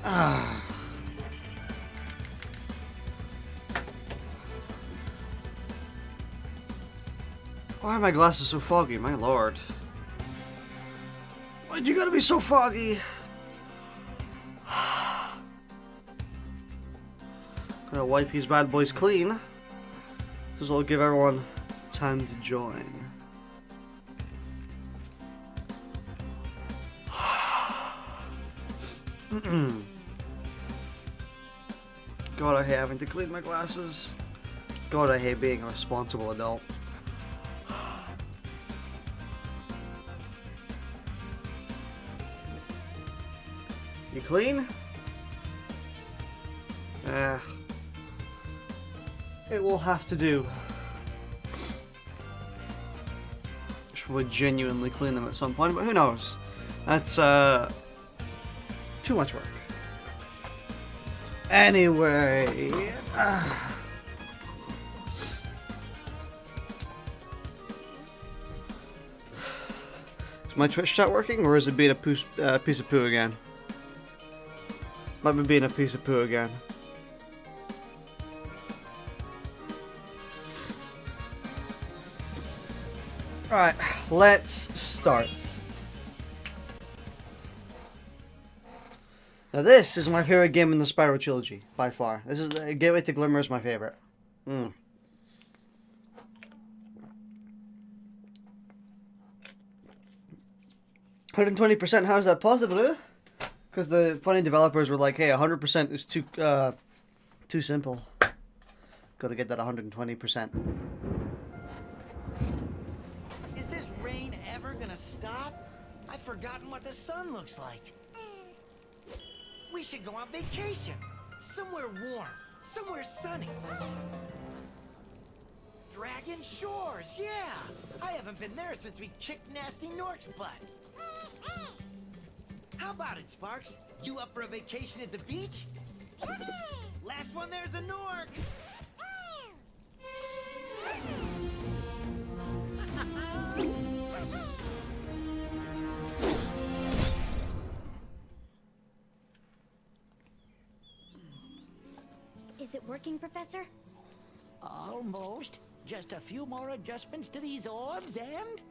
Ah. Why are my glasses so foggy? My lord. Why'd you gotta be so foggy? Gonna wipe these bad boys clean. This will give everyone time to join. God, I hate having to clean my glasses. God, I hate being a responsible adult. You clean? It will have to do. Should we genuinely clean them at some point, but who knows? That's too much work. Anyway, is my Twitch chat working, or is it being a piece of poo again? Might be being a piece of poo again. Alright, let's start. Now this is my favorite game in the Spyro Trilogy, by far. This is Gateway to Glimmer is my favorite. 120%, how is that possible? Because the funny developers were like, hey, 100% is too simple. Gotta get that 120%. Is this rain ever gonna stop? I've forgotten what the sun looks like. We should go on vacation. Somewhere warm. Somewhere sunny. Dragon Shores, yeah! I haven't been there since we kicked Nasty Nork's butt. How about it, Sparks? You up for a vacation at the beach? Last one there's a Nork! Is it working, Professor? Almost. Just a few more adjustments to these orbs and...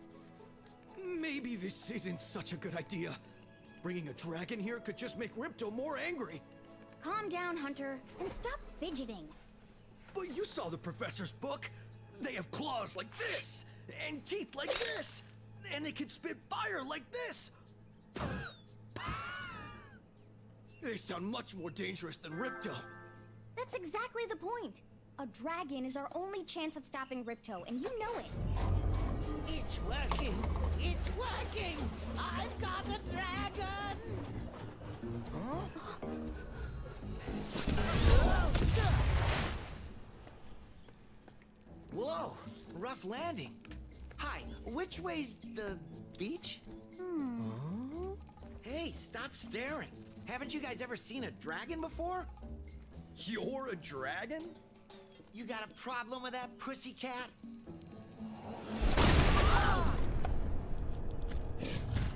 Maybe this isn't such a good idea. Bringing a dragon here could just make Ripto more angry. Calm down, Hunter, and stop fidgeting. But you saw the professor's book. They have claws like this, and teeth like this, and they can spit fire like this. They sound much more dangerous than Ripto. That's exactly the point. A dragon is our only chance of stopping Ripto, and you know it. It's working! It's working! I've got a dragon! Huh? Whoa! Rough landing. Hi, which way's the beach? Huh? Hey, stop staring. Haven't you guys ever seen a dragon before? You're a dragon? You got a problem with that, pussycat?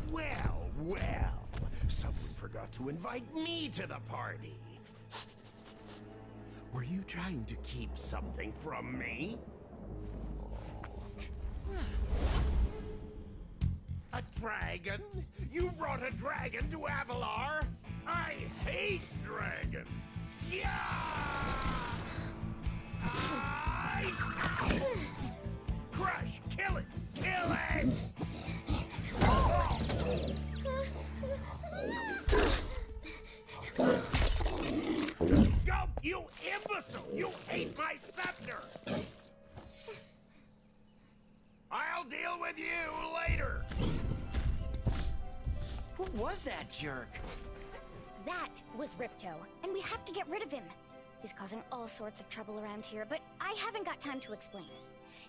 Well, well. Someone forgot to invite me to the party. Were you trying to keep something from me? A dragon? You brought a dragon to Avalar? I hate dragons. Yeah! Crush! Kill it! Kill it! Go, you imbecile! You ate my scepter! I'll deal with you later! Who was that jerk? That was Ripto, and we have to get rid of him. He's causing all sorts of trouble around here, but I haven't got time to explain.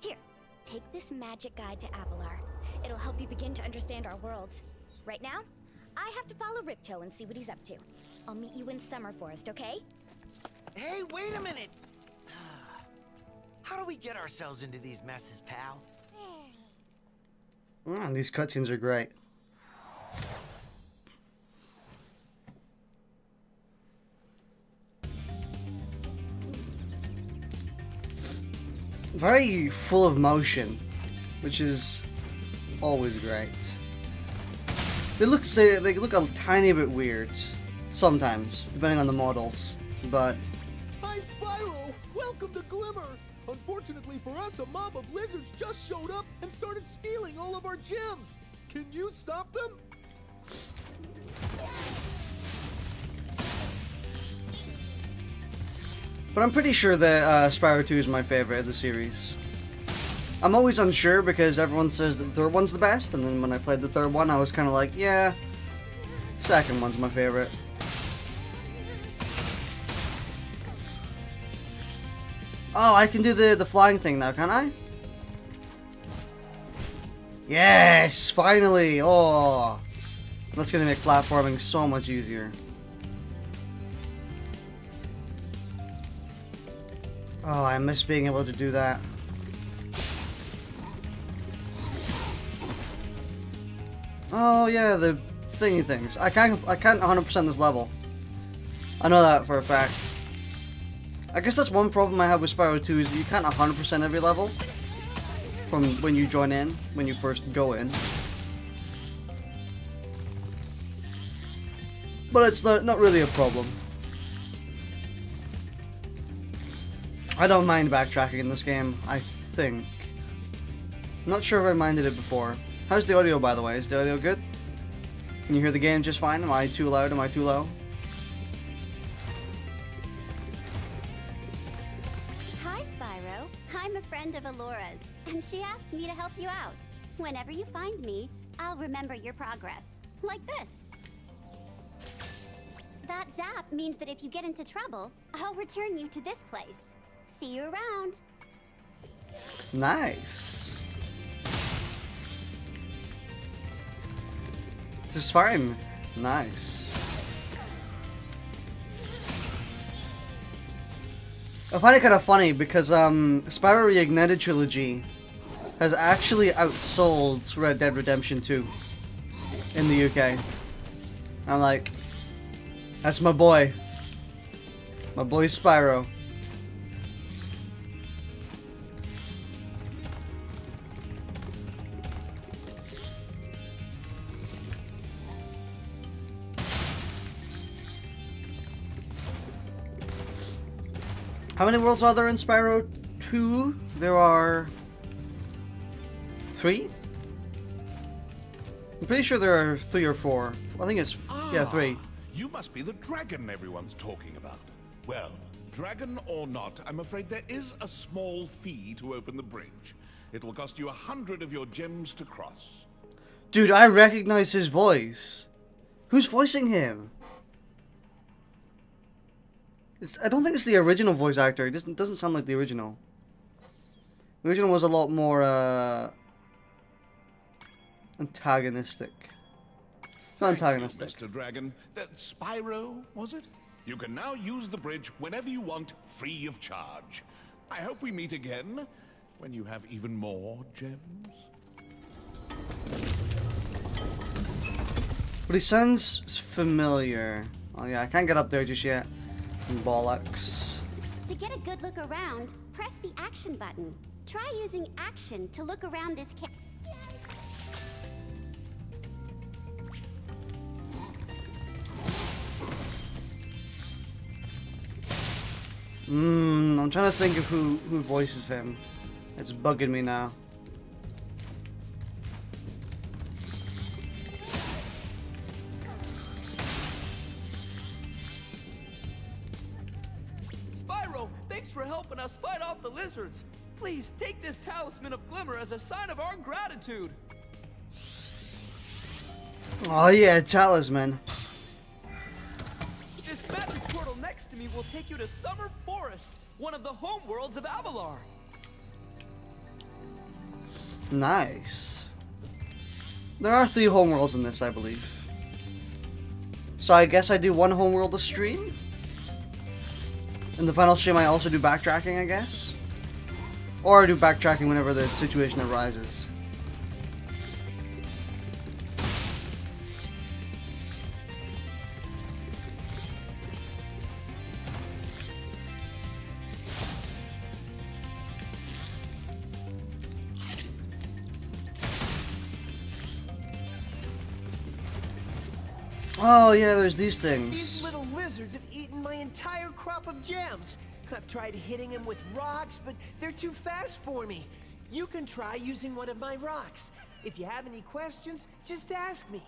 Here, take this magic guide to Avalar. It'll help you begin to understand our worlds. Right now, I have to follow Ripto and see what he's up to. I'll meet you in Summer Forest, okay? Hey, wait a minute! How do we get ourselves into these messes, pal? These cutscenes are great. very full of motion, which is always great. They look a tiny bit weird sometimes, depending on the models, but Hi, Spyro! Welcome to Glimmer! Unfortunately for us, a mob of lizards just showed up and started stealing all of our gems! Can you stop them? But I'm pretty sure that Spyro 2 is my favorite of the series. I'm always unsure because everyone says that the third one's the best, and then when I played the third one, I was kind of like, yeah, second one's my favorite. Oh, I can do the flying thing now, can I? Yes, finally! Oh, that's gonna make platforming so much easier. Oh, I miss being able to do that. Oh yeah, the thingy things. I can't 100% this level. I know that for a fact. I guess that's one problem I have with Spyro 2 is that you can't 100% every level from when you join in, when you first go in. But it's not really a problem. I don't mind backtracking in this game, I think. I'm not sure if I minded it before. How's the audio, by the way? Is the audio good? Can you hear the game just fine? Am I too loud? Am I too low? Hi, Spyro. I'm a friend of Alora's, and she asked me to help you out. Whenever you find me, I'll remember your progress. Like this. That zap means that if you get into trouble, I'll return you to this place. See you around. Nice. This is fine. Nice. I find it kind of funny because Spyro Reignited Trilogy has actually outsold Red Dead Redemption 2 in the UK. I'm like, that's my boy. My boy Spyro. How many worlds are there in Spyro 2? There are 3? I'm pretty sure there are 3 or 4. I think it's, yeah, 3. You must be the dragon everyone's talking about. Well, dragon or not, I'm afraid there is a small fee to open the bridge. It will cost you 100 of your gems to cross. Dude, I recognize his voice. Who's voicing him? I don't think it's the original voice actor. It doesn't sound like the original. The original was a lot more antagonistic. Not antagonistic. Mr. Dragon. Spyro, was it? You can now use the bridge whenever you want, free of charge. I hope we meet again when you have even more gems. But he sounds familiar. Oh yeah, I can't get up there just yet. Bollocks. To get a good look around, press the action button. Try using action to look around this cave. I'm trying to think of who voices him. It's bugging me now. Spyro, thanks for helping us fight off the lizards. Please take this talisman of glimmer as a sign of our gratitude. Oh yeah, talisman. This magic portal next to me will take you to Summer Forest, one of the homeworlds of Avalar. Nice. There are 3 homeworlds in this, I believe. So I guess I do one homeworld a stream? In the final stream I also do backtracking, I guess? Or I do backtracking whenever the situation arises. Oh yeah, there's these These things. little lizards have eaten my entire crop of gems. I've tried hitting them with rocks, but they're too fast for me. You can try using one of my rocks. If you have any questions, just ask me.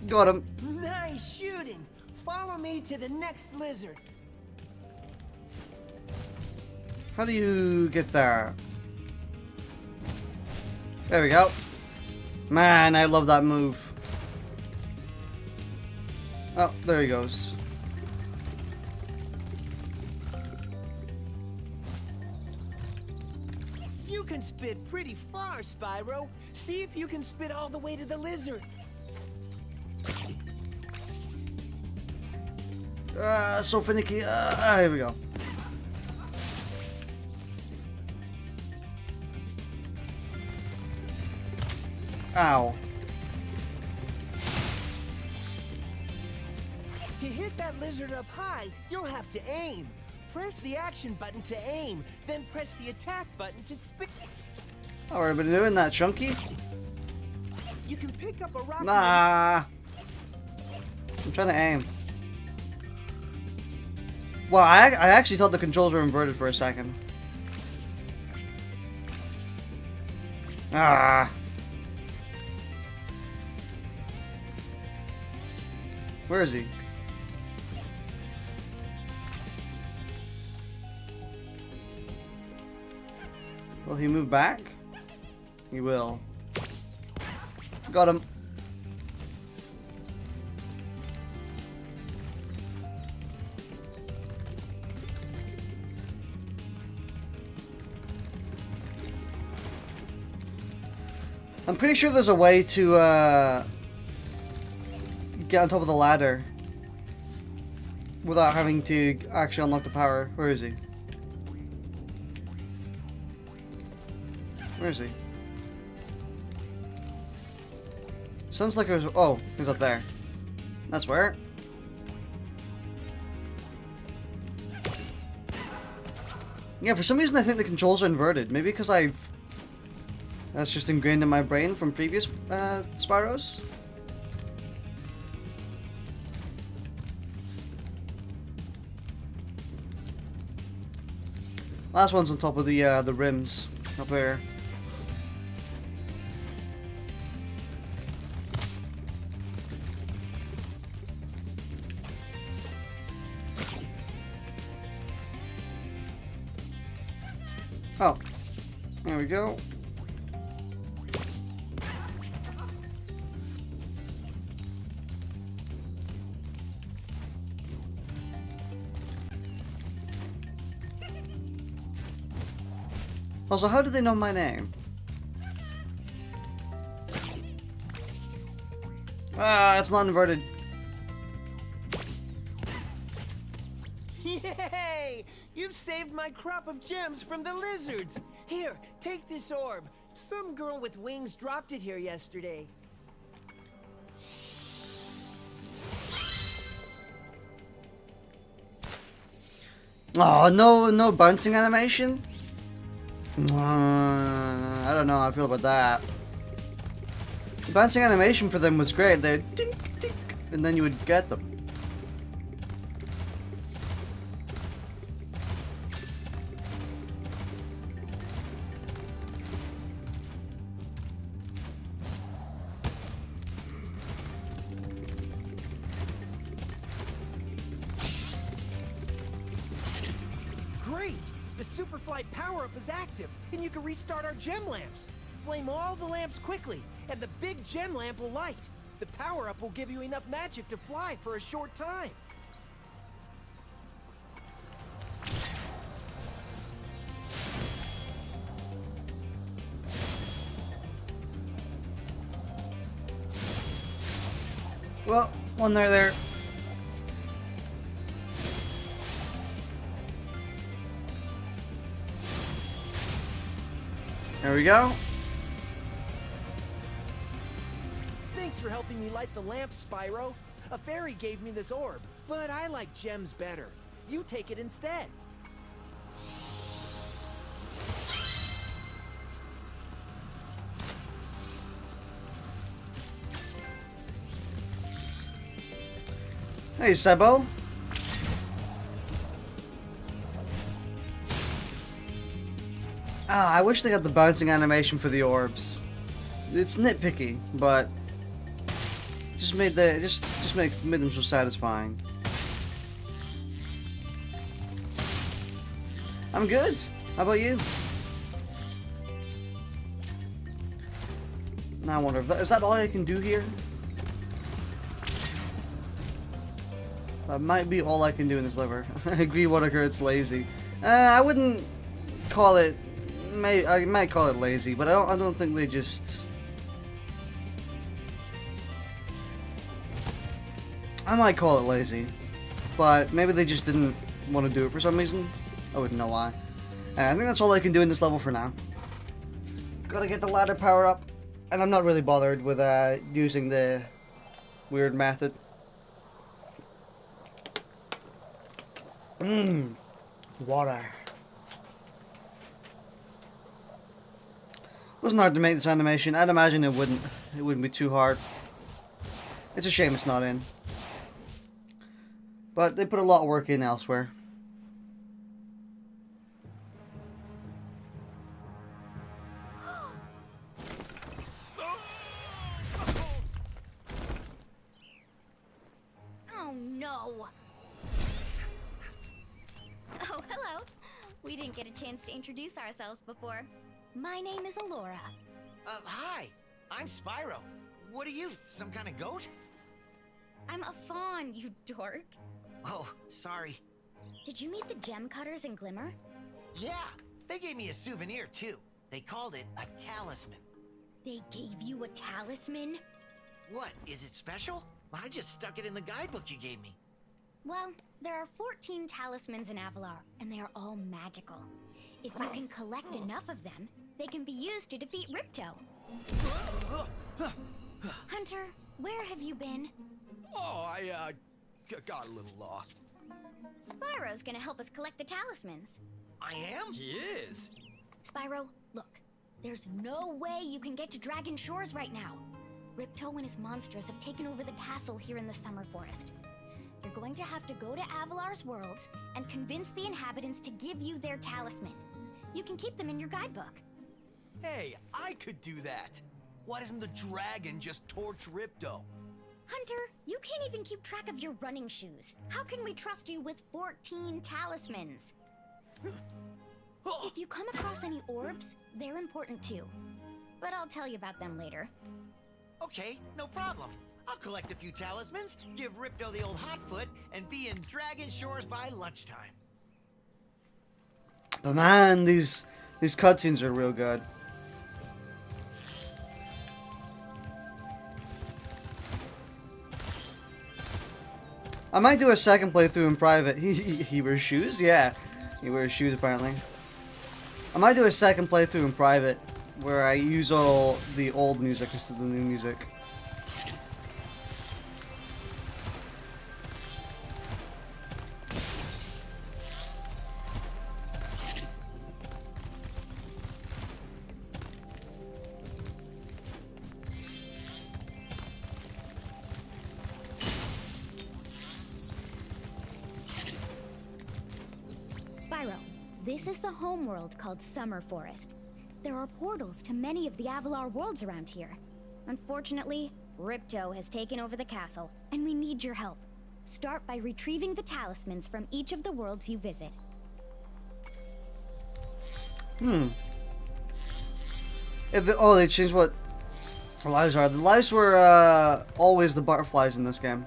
Got him. Nice shooting. Follow me to the next lizard. How do you get there? There we go. Man, I love that move. Oh, there he goes. You can spit pretty far, Spyro. See if you can spit all the way to the lizard. So finicky. Here we go. Ow. To hit that lizard up high, you'll have to aim. Press the action button to aim, then press the attack button to spit. I've already been doing that, Chunky. You can pick up a rock. Nah. I'm trying to aim. Well, I actually thought the controls were inverted for a second. Ah. Where is he? Will he move back? He will. Got him. I'm pretty sure there's a way to get on top of the ladder without having to actually unlock the power. Where is he? Where is he? Sounds like it was. Oh, he's up there. That's where. Yeah, for some reason I think the controls are inverted. Maybe because that's just ingrained in my brain from previous Spyros. Last one's on top of the rims up there. Oh, there we go. Also, how do they know my name? Ah, it's not inverted. Yay! You've saved my crop of gems from the lizards. Here, take this orb. Some girl with wings dropped it here yesterday. Oh, no bouncing animation? I don't know how I feel about that. The bouncing animation for them was great. They'd tink, tink, and then you would get them. Great! The Superfly power-up is active, and you can restart our gem lamps. Flame all the lamps quickly, and the big gem lamp will light. The power-up will give you enough magic to fly for a short time. Well, one there. There we go. Thanks for helping me light the lamp, Spyro. A fairy gave me this orb, but I like gems better. You take it instead. Hey, Sebo. I wish they had the bouncing animation for the orbs. It's nitpicky, but just made them so satisfying. I'm good. How about you? Now I wonder if is that all I can do here? That might be all I can do in this lever. I agree, Waddicker, it's lazy. I wouldn't call it. I might call it lazy, but I don't think they just. I might call it lazy, but maybe they just didn't want to do it for some reason. I wouldn't know why. And I think that's all I can do in this level for now. Gotta get the ladder power up, and I'm not really bothered with using the weird method. Water. Wasn't hard to make this animation. I'd imagine it wouldn't be too hard. It's a shame it's not in. But they put a lot of work in elsewhere. Oh no. Oh, hello. We didn't get a chance to introduce ourselves before. My name is Alora. Hi. I'm Spyro. What are you, some kind of goat? I'm a fawn, you dork. Oh, sorry. Did you meet the gem cutters in Glimmer? Yeah, they gave me a souvenir too. They called it a talisman. They gave you a talisman? What, is it special? I just stuck it in the guidebook you gave me. Well, there are 14 talismans in Avalar, and they are all magical. If you can collect enough of them, they can be used to defeat Ripto. Hunter, where have you been? Oh, I got a little lost. Spyro's gonna help us collect the talismans. I am? He is. Spyro, look. There's no way you can get to Dragon Shores right now. Ripto and his monsters have taken over the castle here in the Summer Forest. You're going to have to go to Avalar's worlds and convince the inhabitants to give you their talisman. You can keep them in your guidebook. Hey, I could do that. Why doesn't the dragon just torch Ripto? Hunter, you can't even keep track of your running shoes. How can we trust you with 14 talismans? If you come across any orbs, they're important too. But I'll tell you about them later. Okay, no problem. I'll collect a few talismans, give Ripto the old hotfoot, and be in Dragon Shores by lunchtime. But man, these cutscenes are real good. I might do a second playthrough in private. He wears shoes? Yeah. He wears shoes apparently. I might do a second playthrough in private where I use all the old music instead of the new music. Spyro, this is the homeworld called Summer Forest. There are portals to many of the Avalar worlds around here. Unfortunately, Ripto has taken over the castle, and we need your help. Start by retrieving the talismans from each of the worlds you visit. They changed what the lives are. The lives were always the butterflies in this game.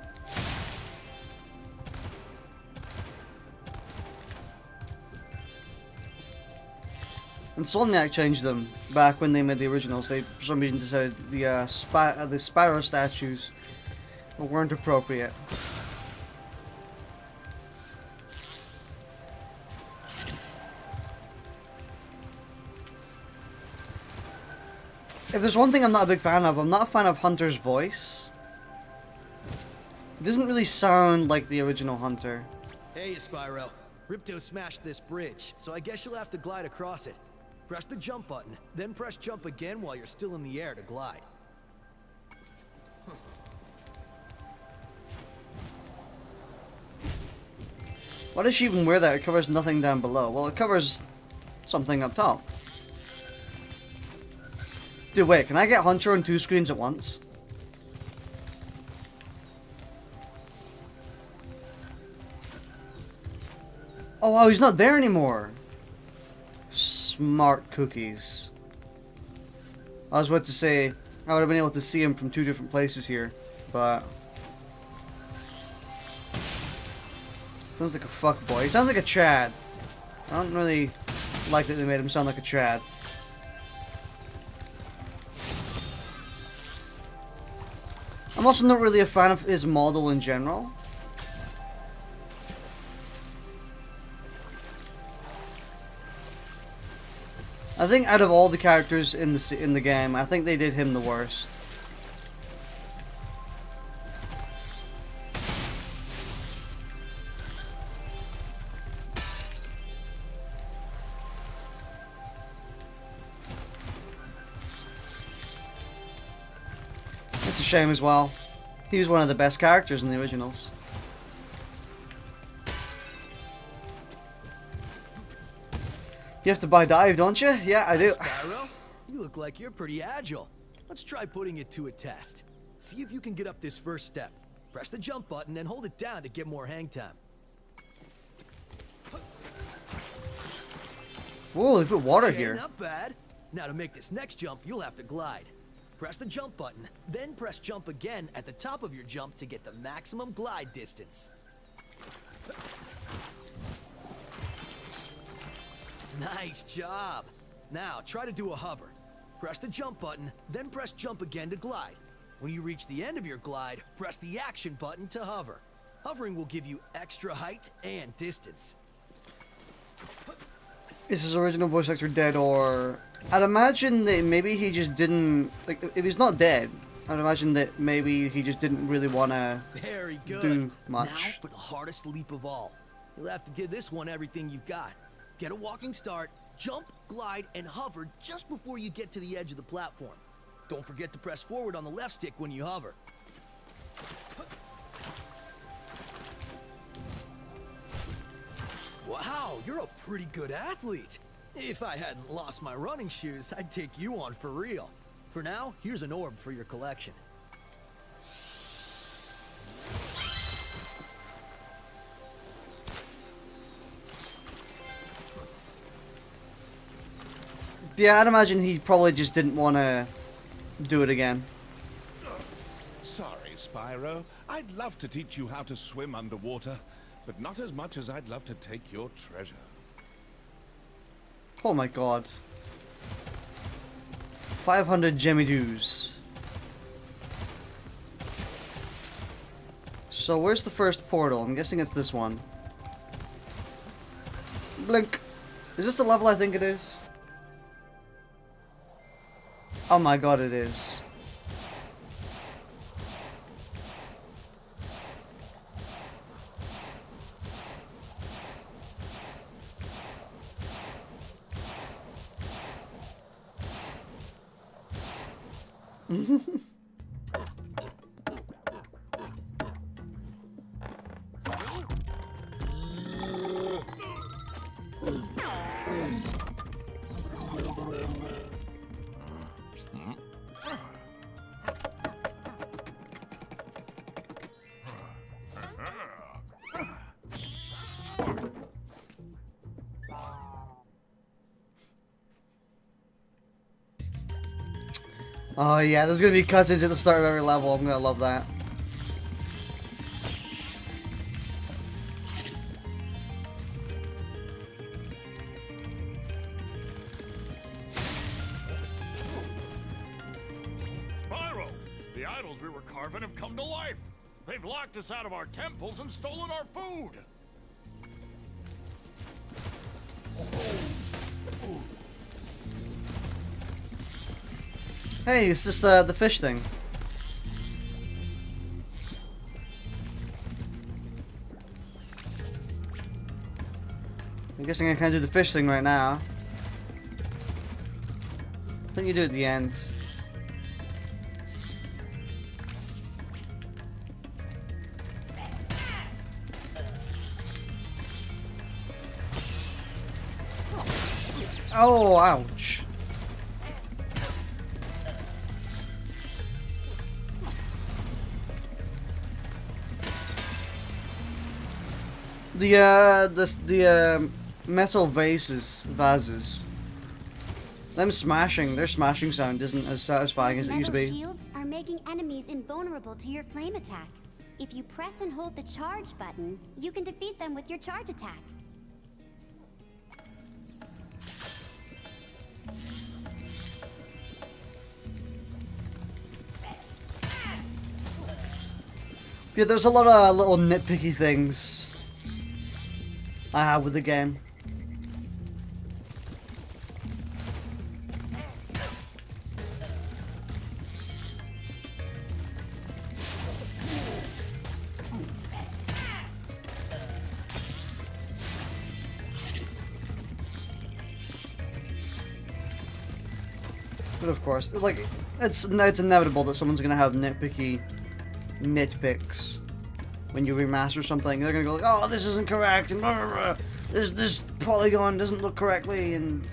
Insomniac changed them back when they made the originals. They, for some reason, decided the Spyro statues weren't appropriate. If there's one thing I'm not a big fan of, I'm not a fan of Hunter's voice. It doesn't really sound like the original Hunter. Hey, Spyro. Ripto smashed this bridge, so I guess you'll have to glide across it. Press the jump button, then press jump again while you're still in the air to glide. Why does she even wear that? It covers nothing down below. Well, it covers something up top. Dude, wait, can I get Hunter on 2 screens at once? Oh wow, he's not there anymore. Smart cookies. I was about to say, I would have been able to see him from 2 different places here, but... Sounds like a fuckboy. He sounds like a Chad. I don't really like that they made him sound like a Chad. I'm also not really a fan of his model in general. I think out of all the characters in the game, I think they did him the worst. It's a shame as well. He was one of the best characters in the originals. You have to buy dive, don't you? Yeah, I do. Spyro, you look like you're pretty agile. Let's try putting it to a test. See if you can get up this first step. Press the jump button and hold it down to get more hang time. Whoa, they put water Okay, here. not bad. Now to make this next jump, you'll have to glide. Press the jump button, then press jump again at the top of your jump to get the maximum glide distance. Nice job. Now try to do a hover. Press the jump button, then press jump again to glide. When you reach the end of your glide, press the action button to hover. Hovering will give you extra height and distance. Is his original voice actor dead, or... I'd imagine that maybe he just didn't... Like, if he's not dead, I'd imagine that maybe he just didn't really want to do much. Now for the hardest leap of all. You'll have to give this one everything you've got. Get a walking start, jump, glide, and hover just before you get to the edge of the platform. Don't forget to press forward on the left stick when you hover. Wow, you're a pretty good athlete. If I hadn't lost my running shoes, I'd take you on for real. For now, here's an orb for your collection. Yeah, I'd imagine he probably just didn't want to do it again. Sorry, Spyro. I'd love to teach you how to swim underwater, but not as much as I'd love to take your treasure. Oh my god. 500 Gemmy-Doos. So where's the first portal? I'm guessing it's this one. Blink. Is this the level I think it is? Oh my god, it is. Oh yeah, there's gonna be cutscenes at the start of every level. I'm gonna love that. Spyro! The idols we were carving have come to life! They've locked us out of our temples and stolen our food! Hey, it's just the fish thing. guessing I can't do the fish thing right now. I think you do it at the end. Oh, ouch. The metal vases. Them smashing, their smashing sound isn't as satisfying as it used to be. Shields are making enemies invulnerable to your flame attack. If you press and hold the charge button, you can defeat them with your charge attack. Yeah, there's a lot of little nitpicky things I have with the game. But of course, like, it's inevitable that someone's gonna have nitpicks when you remaster something. They're gonna go like, oh, this isn't correct, and blah, blah, blah. This polygon doesn't look correctly, and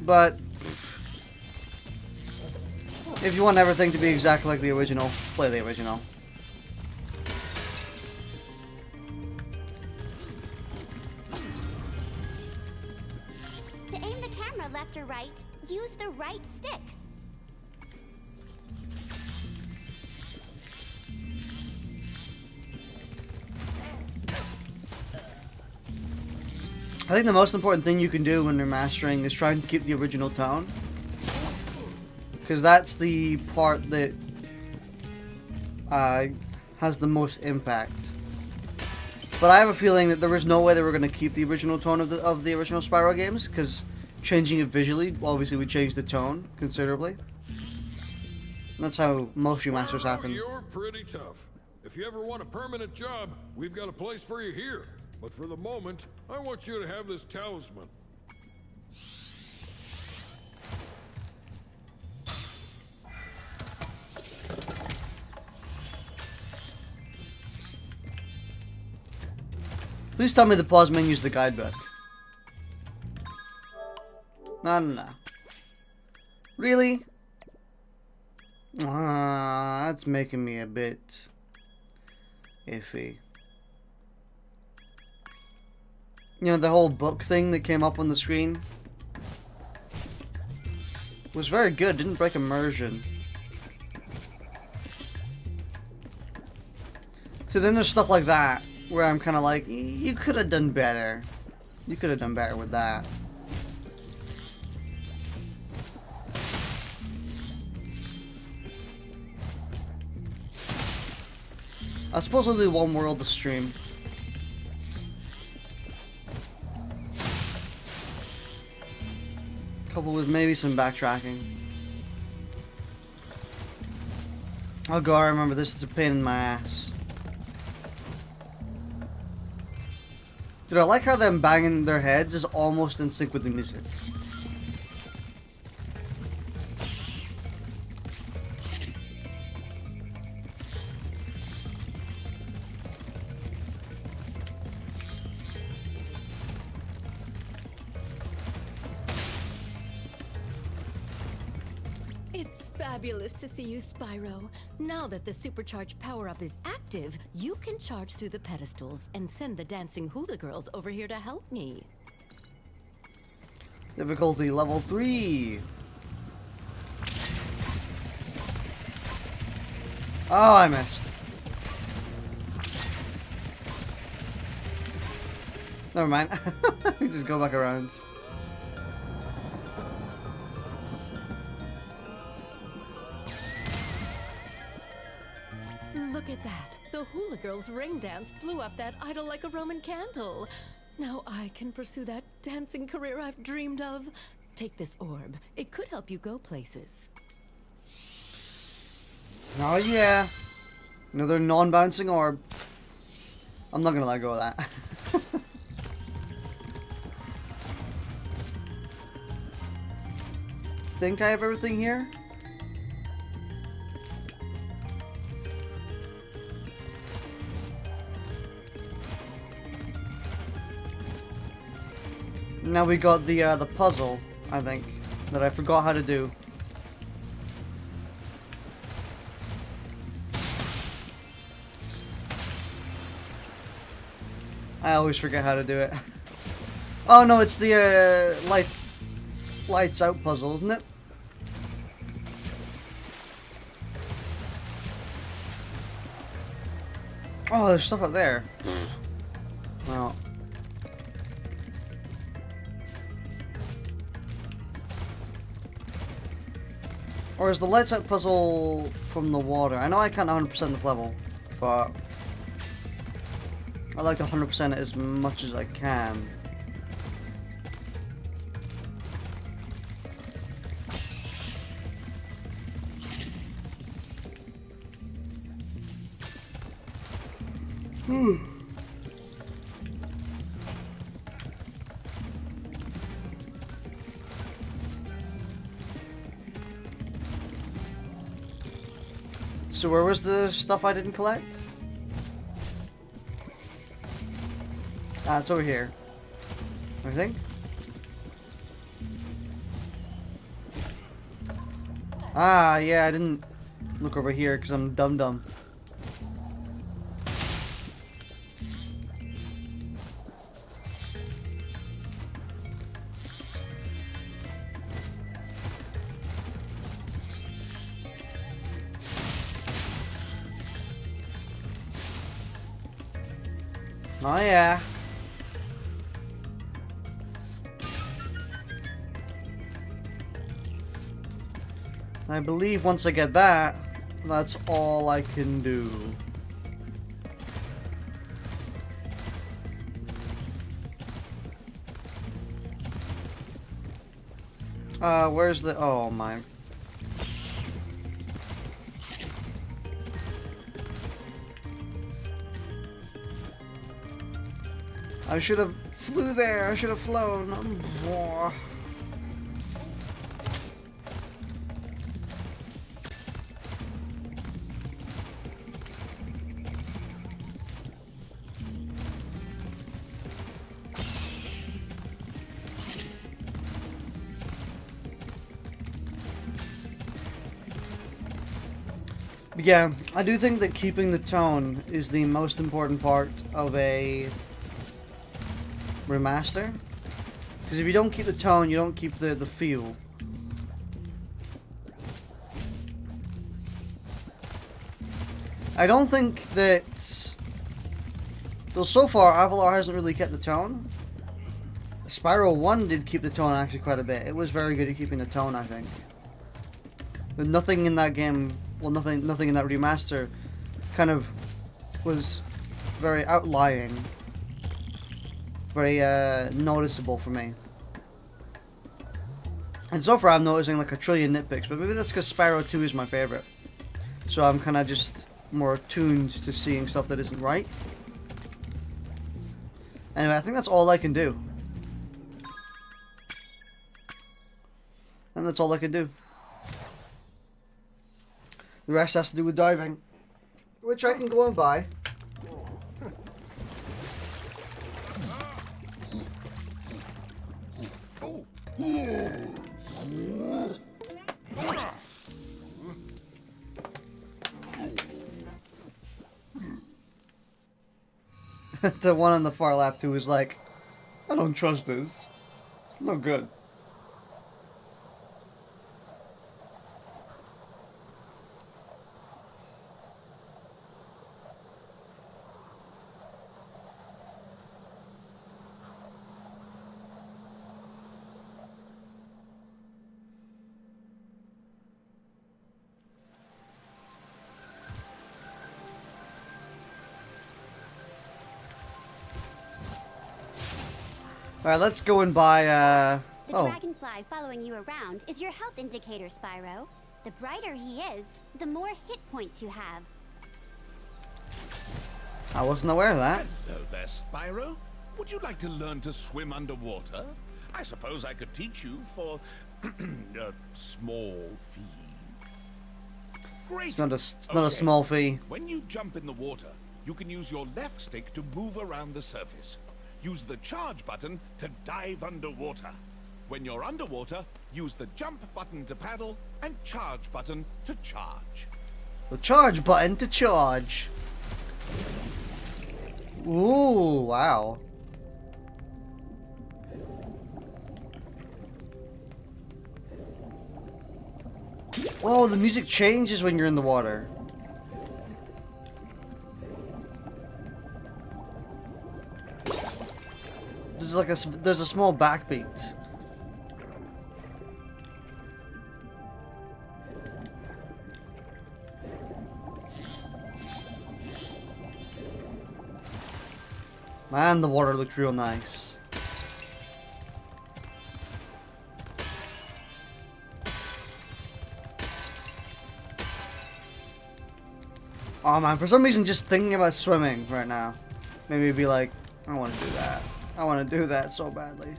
but if you want everything to be exactly like the original, play the original. To aim the camera left or right, use the right stick. I think the most important thing you can do when remastering is try and keep the original tone. Because that's the part that has the most impact. But I have a feeling that there is no way that we're going to keep the original tone of the original Spyro games, because changing it visually, obviously we changed the tone considerably. And that's how most remasters happen. You're pretty tough. If you ever want a permanent job, we've got a place for you here. But for the moment, I want you to have this talisman. Please tell me the pause menu is the guidebook. No. Really? That's making me a bit iffy. You know, the whole book thing that came up on the screen was very good, didn't break immersion. So then there's stuff like that, where I'm kind of like, you could have done better. You could have done better with that. I suppose I'll do one world to stream. Coupled with maybe some backtracking. Oh god, I remember this is a pain in my ass. Dude, I like how them banging their heads is almost in sync with the music. It's fabulous to see you, Spyro. Now that the supercharged power-up is active, you can charge through the pedestals and send the dancing hula girls over here to help me. Difficulty level 3. Oh, I missed. Never mind. We just go back around. Look at that. The hula girls' ring dance blew up that idol like a Roman candle. Now I can pursue that dancing career I've dreamed of. Take this orb. It could help you go places. Oh yeah. Another non-bouncing orb. I'm not gonna let go of that. Think I have everything here? Now we got the puzzle, I think, that I forgot how to do. I always forget how to do it. Oh no, it's the lights out puzzle, isn't it? Oh, there's stuff up there. Well. Or is the lights out puzzle from the water? I know I can't 100% this level, but I like to 100% it as much as I can. So where was the stuff I didn't collect? Ah, it's over here, I think. Ah, yeah, I didn't look over here because I'm dumb. Oh yeah. I believe once I get that, that's all I can do. Where's the... Oh my... I should have flew there. I should have flown. Yeah, I do think that keeping the tone is the most important part of a remaster, because if you don't keep the tone, you don't keep the feel. I don't think that, well, so far Avalar hasn't really kept the tone. Spyro 1 did keep the tone actually quite a bit. It was very good at keeping the tone, I think. But nothing in that game, well, nothing in that remaster kind of was very outlying. Very noticeable for me. And so far I'm noticing like a trillion nitpicks, but maybe that's because Spyro 2 is my favorite. So I'm kind of just more attuned to seeing stuff that isn't right. Anyway, I think that's all I can do. And that's all I can do. The rest has to do with diving, which I can go and buy. The one on the far left who was like, I don't trust this. It's no good. Alright, let's go and buy, The dragonfly following you around is your health indicator, Spyro. The brighter he is, the more hit points you have. I wasn't aware of that. Hello there, Spyro. Would you like to learn to swim underwater? I suppose I could teach you for a small fee. Great. It's not a small fee. When you jump in the water, you can use your left stick to move around the surface. Use the charge button to dive underwater. When you're underwater, use the jump button to paddle and charge button to charge. The charge button to charge. Ooh, wow. Oh, the music changes when you're in the water. There's a small backbeat. Man, the water looks real nice. Oh man, for some reason just thinking about swimming right now made me be like, I want to do that. I want to do that so badly.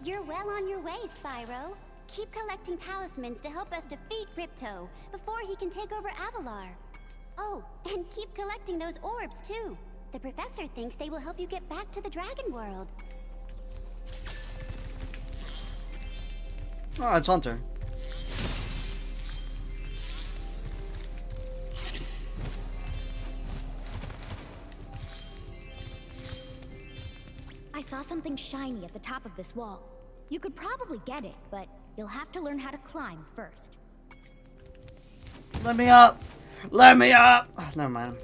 You're well on your way, Spyro. Keep collecting talismans to help us defeat Ripto before he can take over Avalar. Oh, and keep collecting those orbs too. The professor thinks they will help you get back to the Dragon World. Oh, it's Hunter. I saw something shiny at the top of this wall. You could probably get it, but you'll have to learn how to climb first. Let me up! Let me up! Oh, never mind.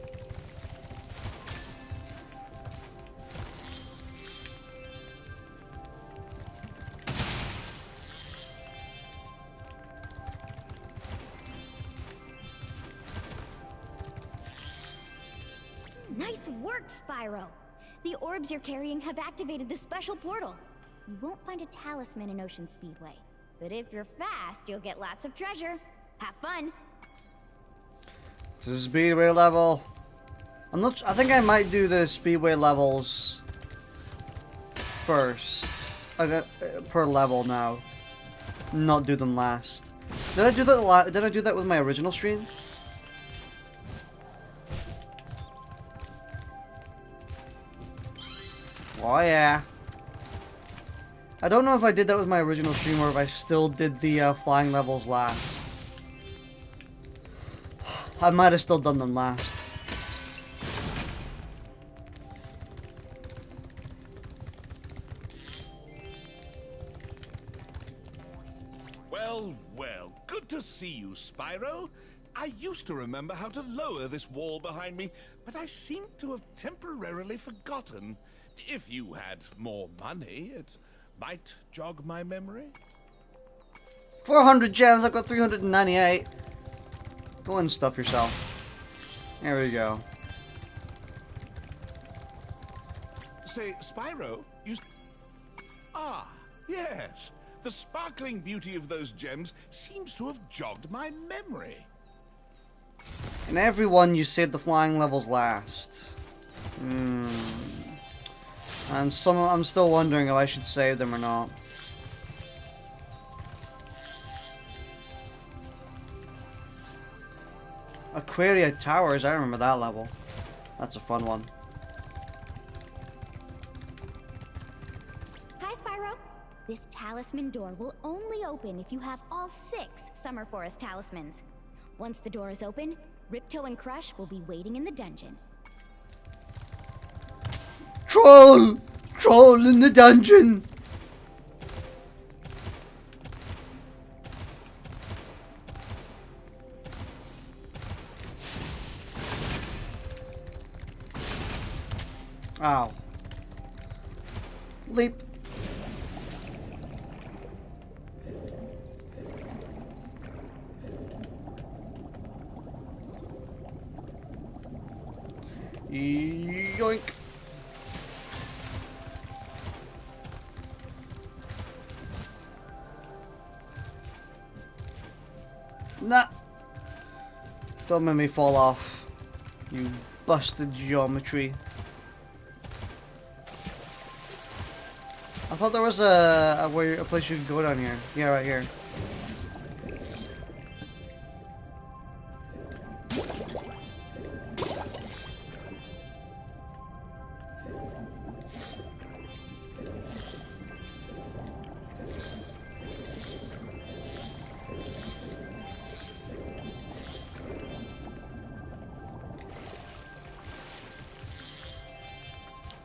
Nice work, Spyro! The orbs you're carrying have activated this special portal. You won't find a talisman in Ocean Speedway, but if you're fast, you'll get lots of treasure. Have fun! This is Speedway level. I think I might do the Speedway levels first. Per level now. Not do them last. Did I do that? Did I do that with my original stream? Oh yeah. I don't know if I did that with my original stream or if I still did the flying levels last. I might have still done them last. Well, well, good to see you, Spyro. I used to remember how to lower this wall behind me, but I seem to have temporarily forgotten. If you had more money, it might jog my memory. 400 gems, I've got 398. Go and stuff yourself. There we go. Say, Spyro, you... Ah, yes. The sparkling beauty of those gems seems to have jogged my memory. And everyone, you said the flying levels last. I'm still wondering if I should save them or not. Aquaria Towers, I remember that level. That's a fun one. Hi, Spyro! This talisman door will only open if you have all 6 Summer Forest talismans. Once the door is open, Ripto and Crush will be waiting in the dungeon. Troll! Troll in the dungeon! Ow. Leap. Yoink. Nah. Don't make me fall off. You busted geometry. I thought there was a place you could go down here. Yeah, right here.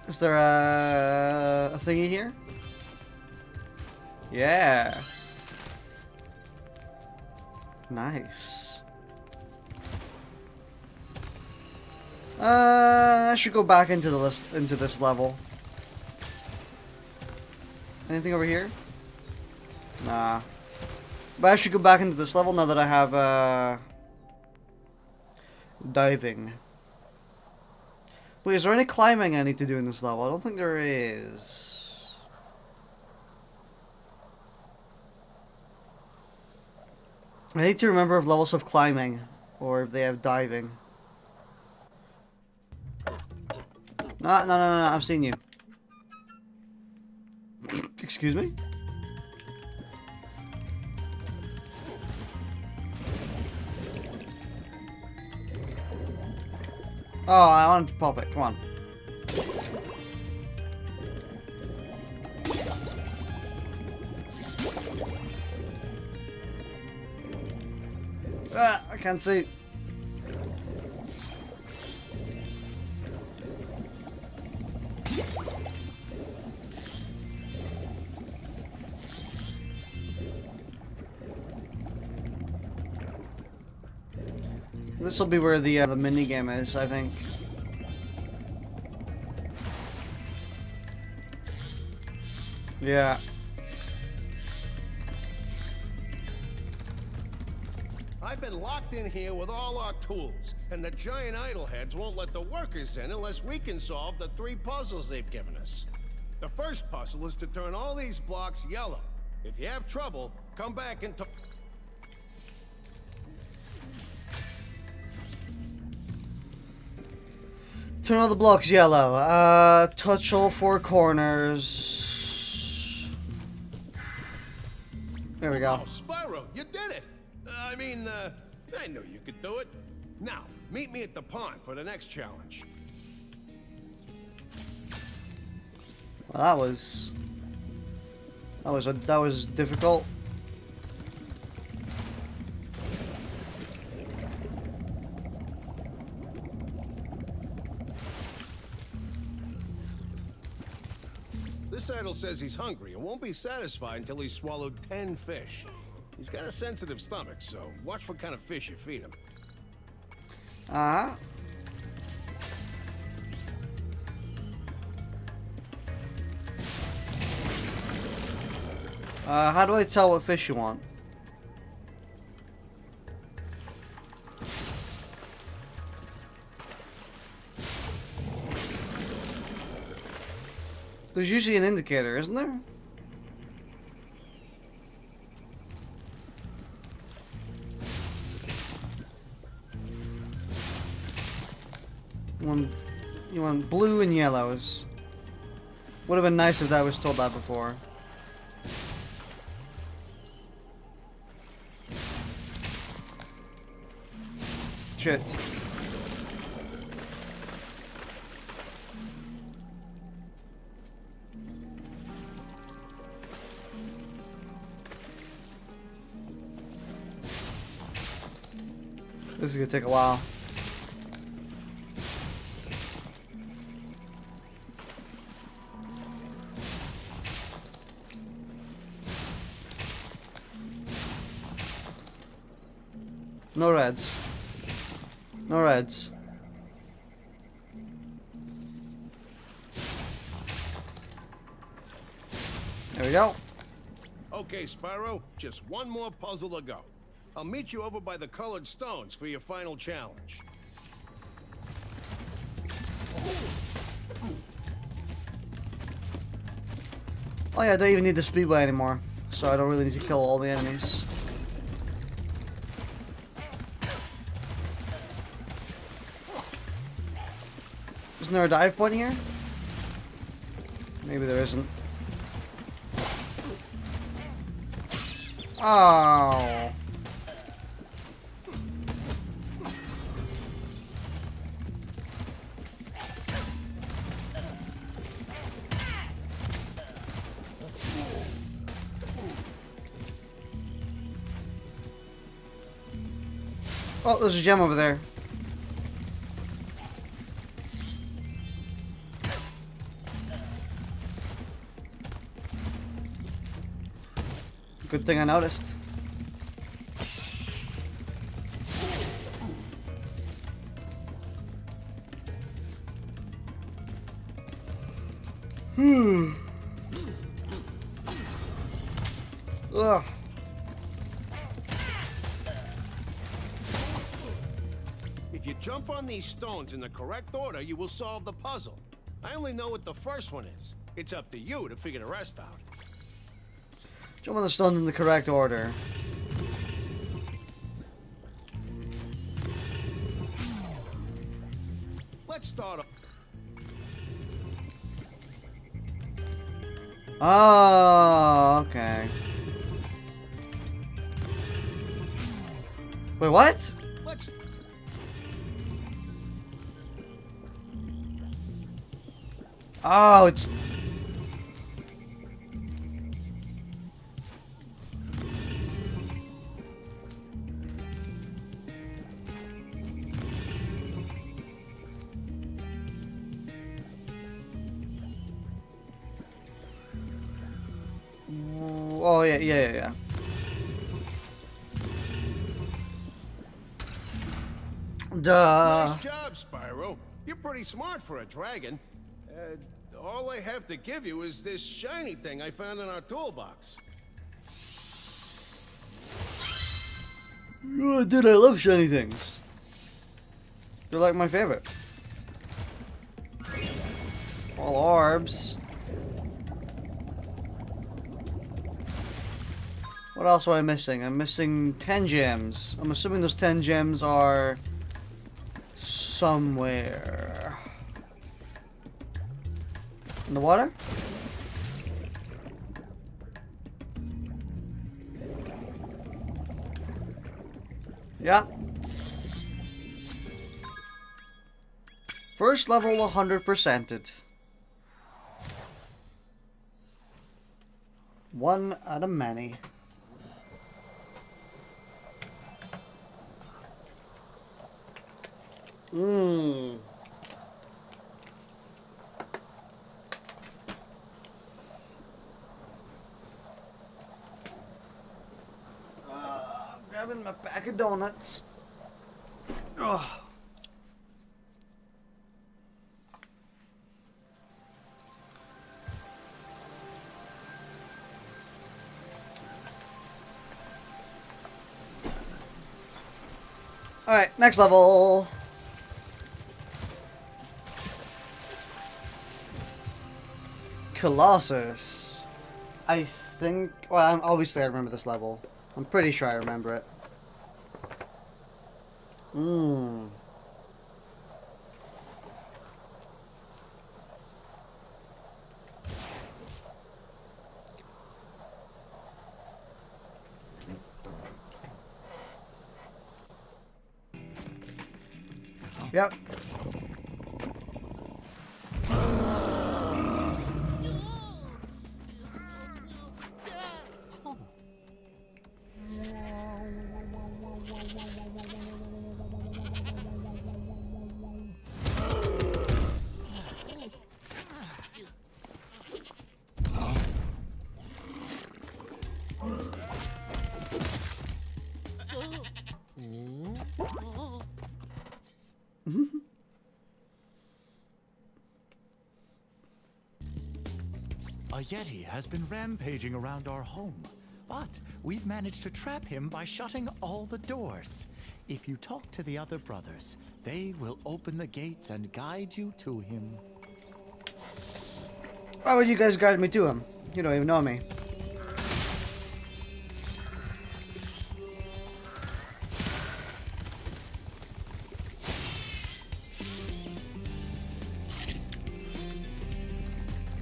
Is there a thingy here? Yeah. Nice. I should go back into this level. Anything over here? Nah. But I should go back into this level now that I have diving. Wait, is there any climbing I need to do in this level? I don't think there is. I need to remember if levels have climbing or if they have diving. No, I've seen you. Excuse me? Oh, I wanted to pop it. Come on. Ah, I can't see. This will be where the mini game is, I think. Yeah. I've been locked in here with all our tools, and the giant idol heads won't let the workers in unless we can solve the 3 puzzles they've given us. The first puzzle is to turn all these blocks yellow. If you have trouble, come back and talk. Turn all the blocks yellow. Touch all 4 corners. There we go. Oh, Spyro, you did it! I knew you could do it. Now, meet me at the pond for the next challenge. Well, that was difficult. This idol says he's hungry and won't be satisfied until he's swallowed 10 fish. He's got a sensitive stomach, so watch what kind of fish you feed him. Uh-huh. How do I tell what fish you want? There's usually an indicator, isn't there? You want blue and yellows. Would have been nice if I was told that before. Shit. This is gonna take a while. No reds. No reds. There we go. Okay, Spyro, just one more puzzle to go. I'll meet you over by the colored stones for your final challenge. Oh yeah, I don't even need the speedway anymore, so I don't really need to kill all the enemies. Isn't there a dive point here? Maybe there isn't. Oh. Oh, there's a gem over there. Good thing I noticed. Ugh. If you jump on these stones in the correct order, you will solve the puzzle. I only know what the first one is. It's up to you to figure the rest out. Jump on the stones in the correct order. Let's start off. Oh, okay. Wait, what? Let's. Oh, it's. Oh, yeah. Duh. Nice job, Spyro. You're pretty smart for a dragon. All I have to give you is this shiny thing I found in our toolbox. Oh, dude, I love shiny things. They're like my favorite. All orbs. What else am I missing? I'm missing 10 gems. I'm assuming those 10 gems are somewhere. In the water? Yeah. First level 100%ed. 1 out of many. Grabbing my pack of donuts. Ugh. Alright, next level. Colossus. I think... Well, obviously I remember this level. I'm pretty sure I remember it. Yep. A Yeti has been rampaging around our home, but we've managed to trap him by shutting all the doors. If you talk to the other brothers, they will open the gates and guide you to him. Why would you guys guide me to him? You don't even know me.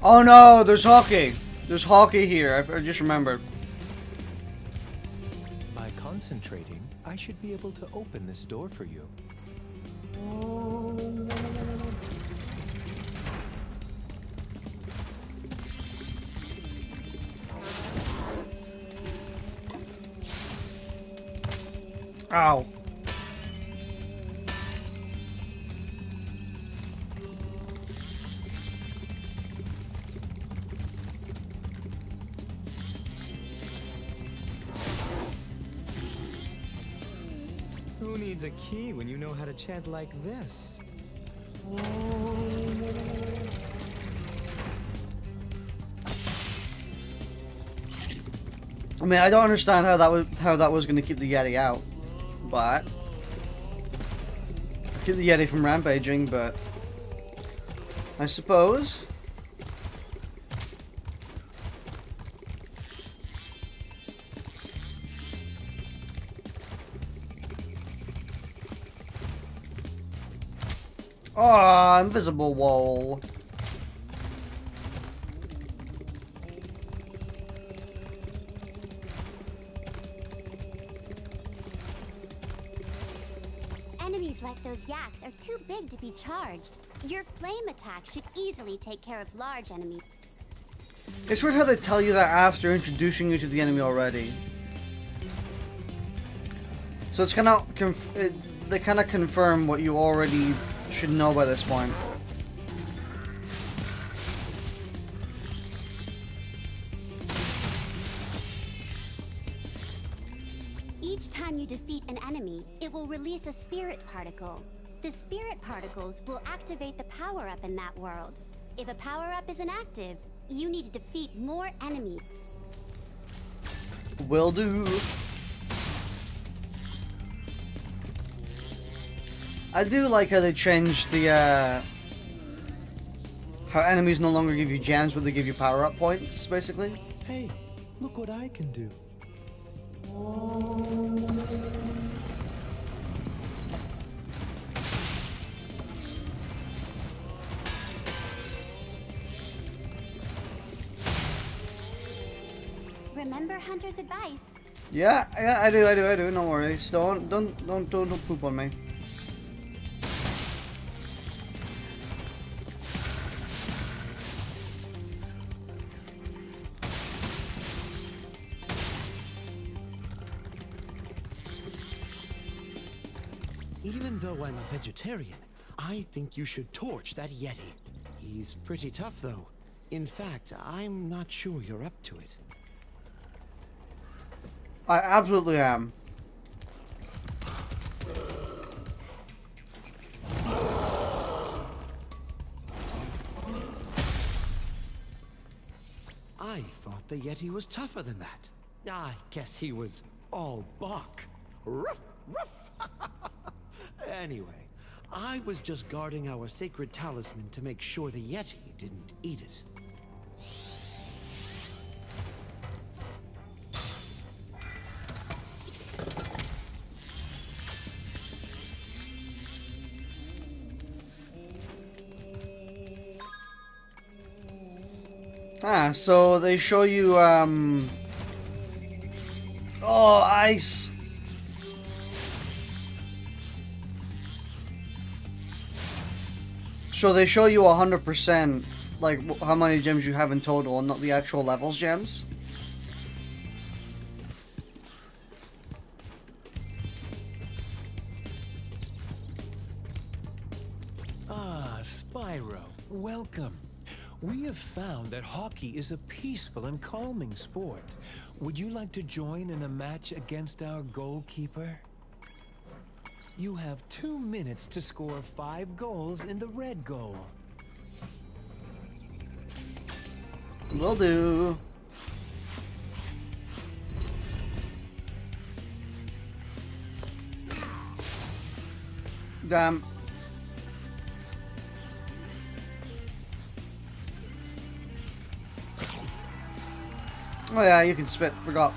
Oh no, there's hockey. There's hockey here. I just remembered. By concentrating, I should be able to open this door for you. Ow. Who needs a key when you know how to chant like this? I mean, I don't understand how that was going to keep the Yeti out, but keep the Yeti from rampaging. But I suppose. Oh, invisible wall. Enemies like those yaks are too big to be charged. Your flame attack should easily take care of large enemies. It's weird how they tell you that after introducing you to the enemy already. So it's kind of they kind of confirm what you already should know by this point. Each time you defeat an enemy, it will release a spirit particle. The spirit particles will activate the power-up in that world. If a power-up is inactive, you need to defeat more enemies. Will do. I do like how they changed the how enemies no longer give you gems, but they give you power-up points, basically. Hey, look what I can do. Remember Hunter's advice. Yeah, I do. No worries. Don't poop on me. Even though I'm a vegetarian, I think you should torch that Yeti. He's pretty tough, though. In fact, I'm not sure you're up to it. I absolutely am. I thought the Yeti was tougher than that. I guess he was all bark. Ruff, ruff. Anyway, I was just guarding our sacred talisman to make sure the Yeti didn't eat it. Ah, so they show you, oh, ice. So they show you 100%, like, how many gems you have in total, and not the actual levels gems. Ah, Spyro, welcome. We have found that hockey is a peaceful and calming sport. Would you like to join in a match against our goalkeeper? You have 2 minutes to score 5 goals in the red goal. Will do. Damn. Oh yeah, you can spit. Forgot.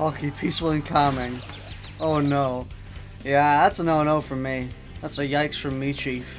Hockey, peaceful and calming. Oh no. Yeah, that's a no-no from me. That's a yikes from me, Chief.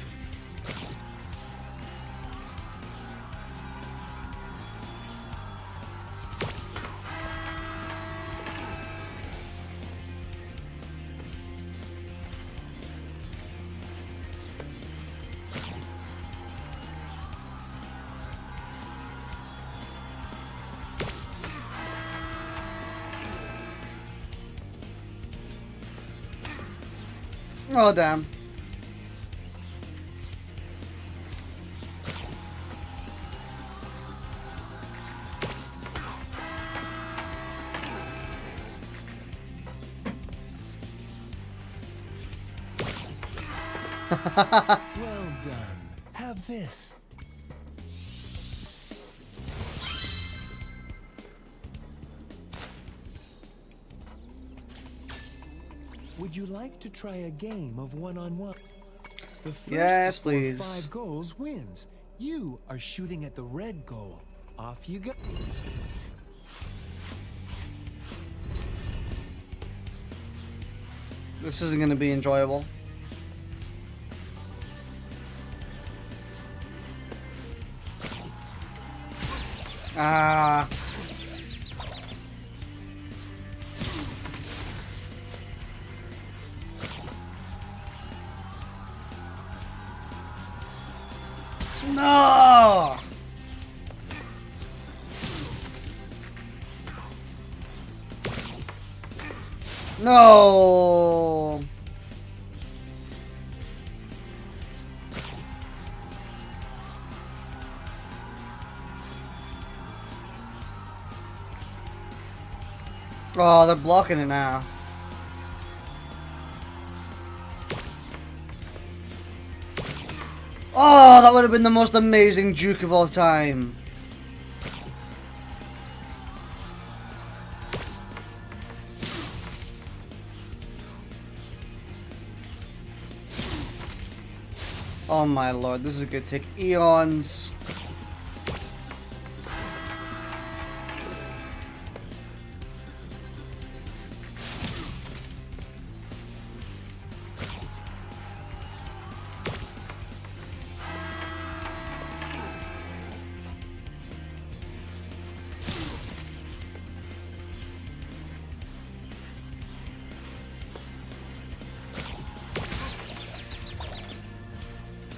Oh, damn. Well done. Have this. Would you like to try a game of one-on-one? The first Yes, to score please. 5 goals wins. You are shooting at the red goal. Off you go. This isn't gonna be enjoyable. Ah. No. No. Oh, they're blocking it now. Oh, that would have been the most amazing juke of all time. Oh my lord, this is gonna take eons.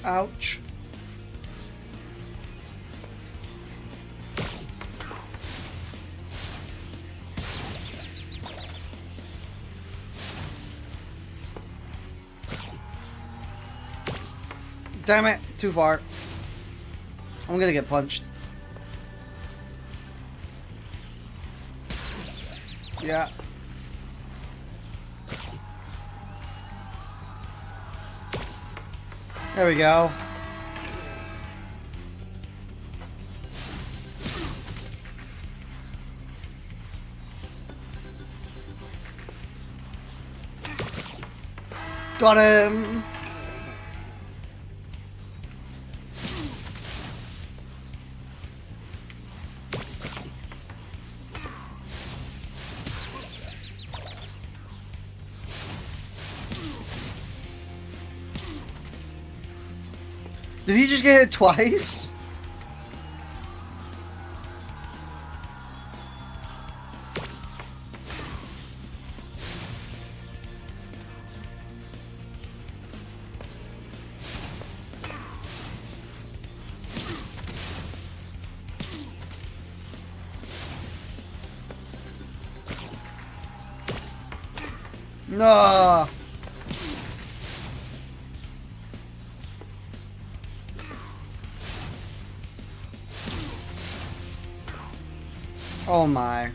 Ouch. Damn it, too far. I'm gonna get punched. Yeah. There we go. Got him. Did he just get hit twice? No. Oh my.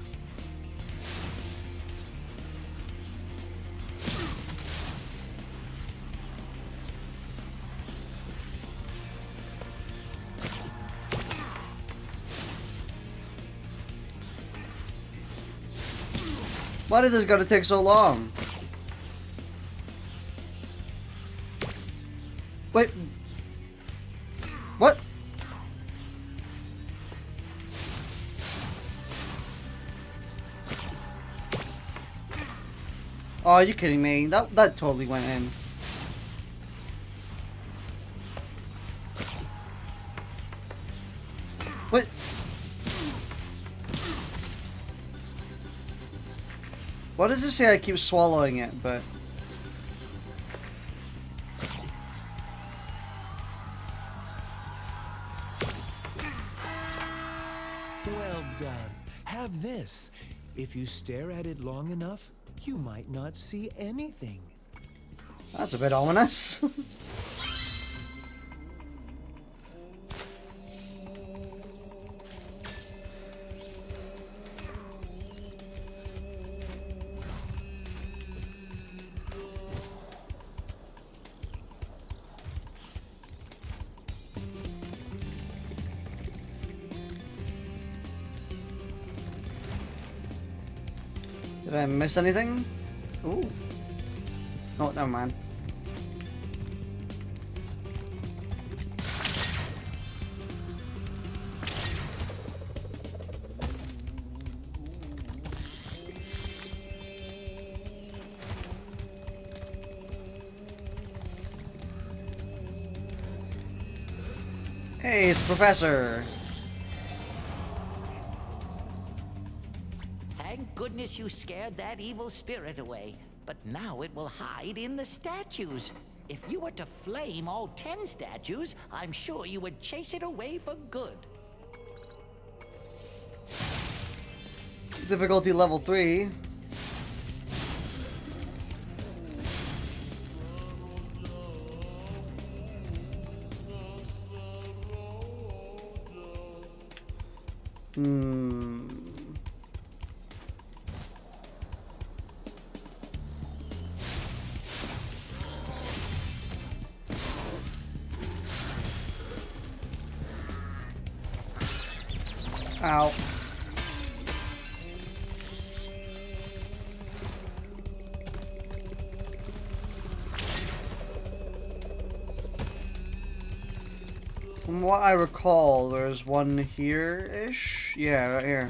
Why did this gotta take so long? Wait. What? Oh, are you kidding me? That totally went in. What? What does it say? I keep swallowing it, but... Well done. Have this. If you stare at it long enough, you might not see anything. That's a bit ominous. Did I miss anything? Ooh. Oh, never mind. Hey, it's Professor. Thank goodness you scared that evil spirit away. But now it will hide in the statues. If you were to flame all 10 statues, I'm sure you would chase it away for good. Difficulty level 3. Ow. From what I recall, there's one here-ish? Yeah, right here.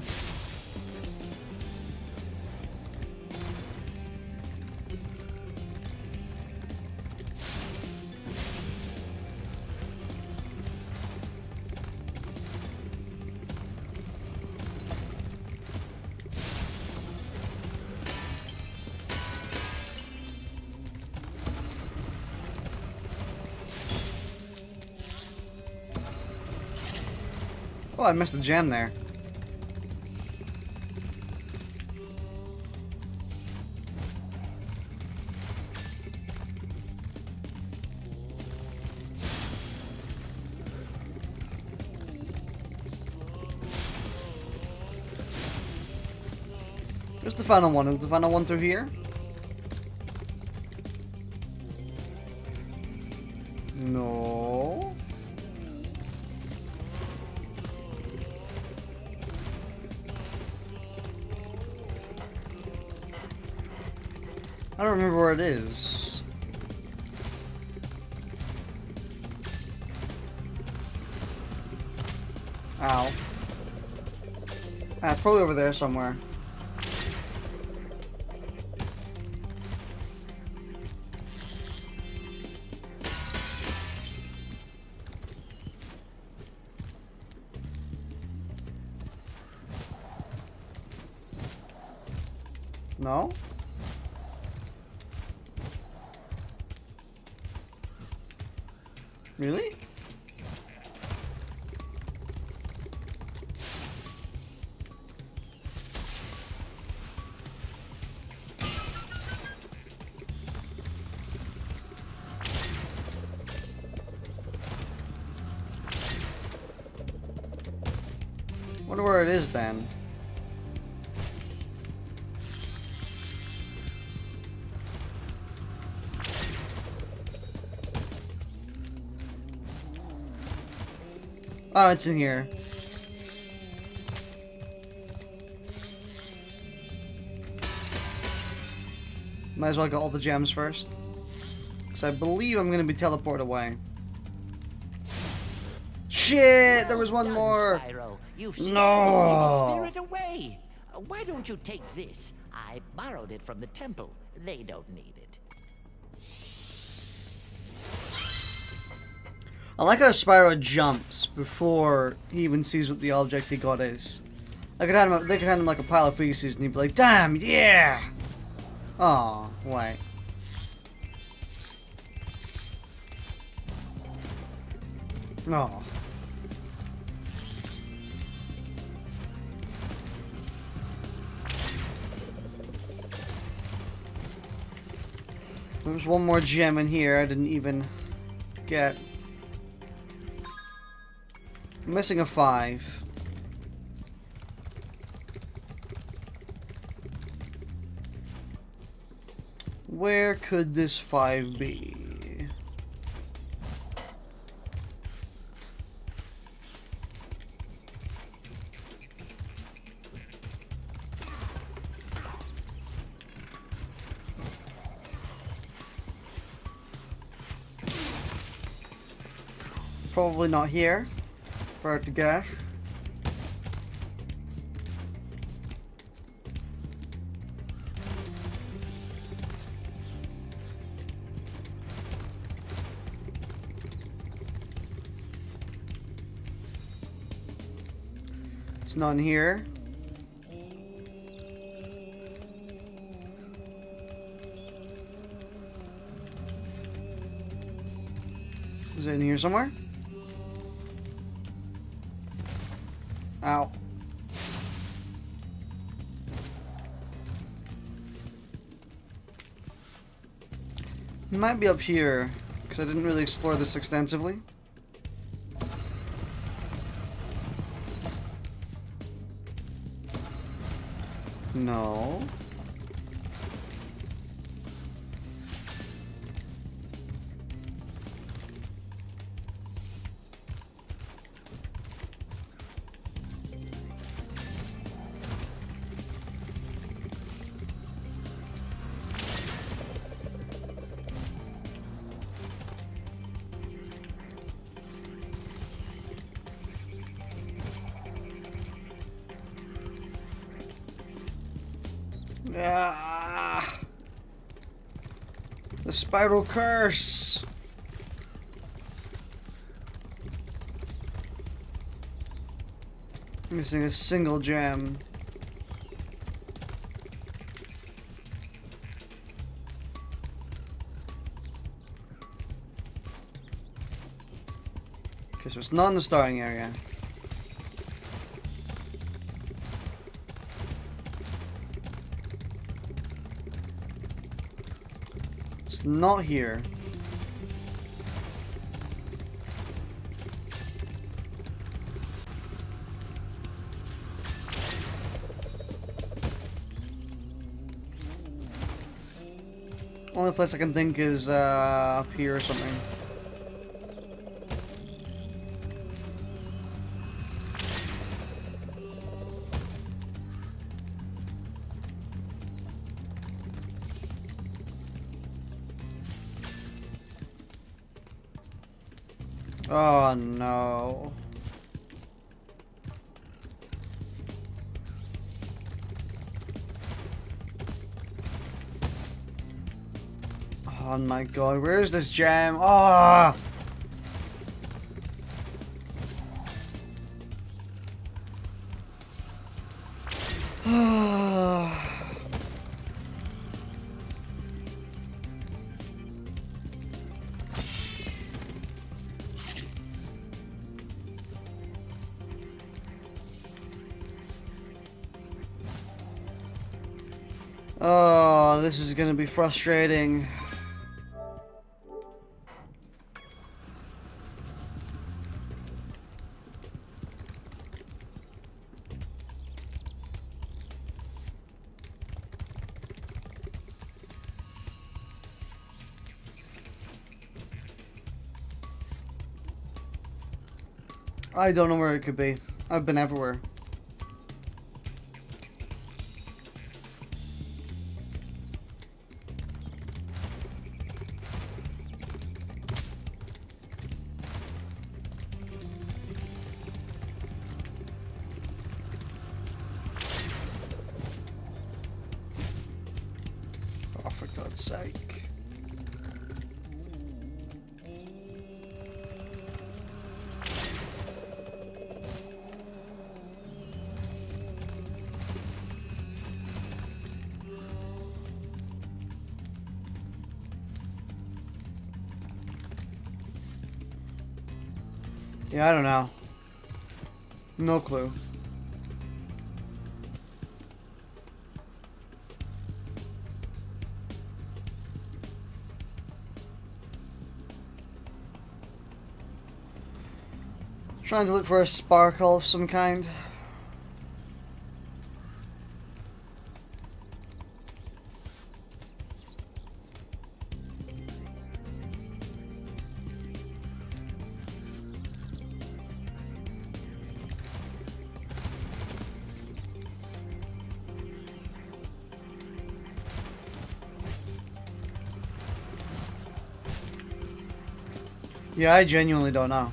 Oh, I missed the gem there. Where's the final one? Is the final one through here? No. I don't remember where it is. Ow. Ah, it's probably over there somewhere. No? Really? Wonder where it is then. Oh, it's in here. Might as well get all the gems first. Because I believe I'm going to be teleported away. Shit! There was one more! Spyro, you've scared the evil spirit away. Why don't you take this? I borrowed it from the temple. They don't need it. I like how Spyro jumps before he even sees what the object he got is. They could hand him like a pile of feces and he'd be like, damn, yeah! Oh, wait. No. There's one more gem in here I didn't even get. I'm missing a 5. Where could this 5 be? Probably not here. For it to get. It's not in here. Is it in here somewhere? Ow. It might be up here, because I didn't really explore this extensively. No. Ah, the Spyro curse. Missing a single gem. Okay, so it's not in the starting area. It's not here. Only place I can think is up here or something. Oh no. Oh my god, where is this gem? Ah! Oh, this is gonna be frustrating. I don't know where it could be. I've been everywhere. sake. Yeah, I don't know. No clue. Trying to look for a sparkle of some kind. Yeah, I genuinely don't know.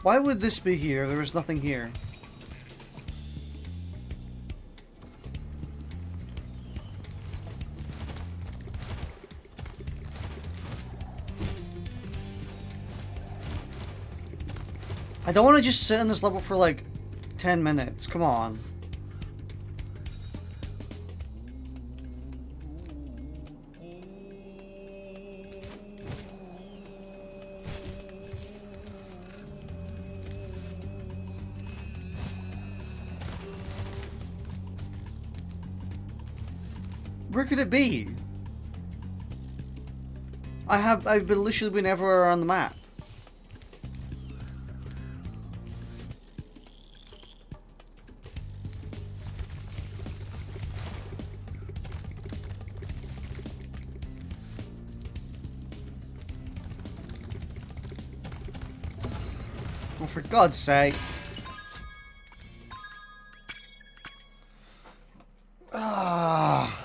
Why would this be here? There is nothing here. I don't want to just sit in this level for like 10 minutes. Come on. Where could it be? I've literally been everywhere on the map. Oh, for God's sake. Ah.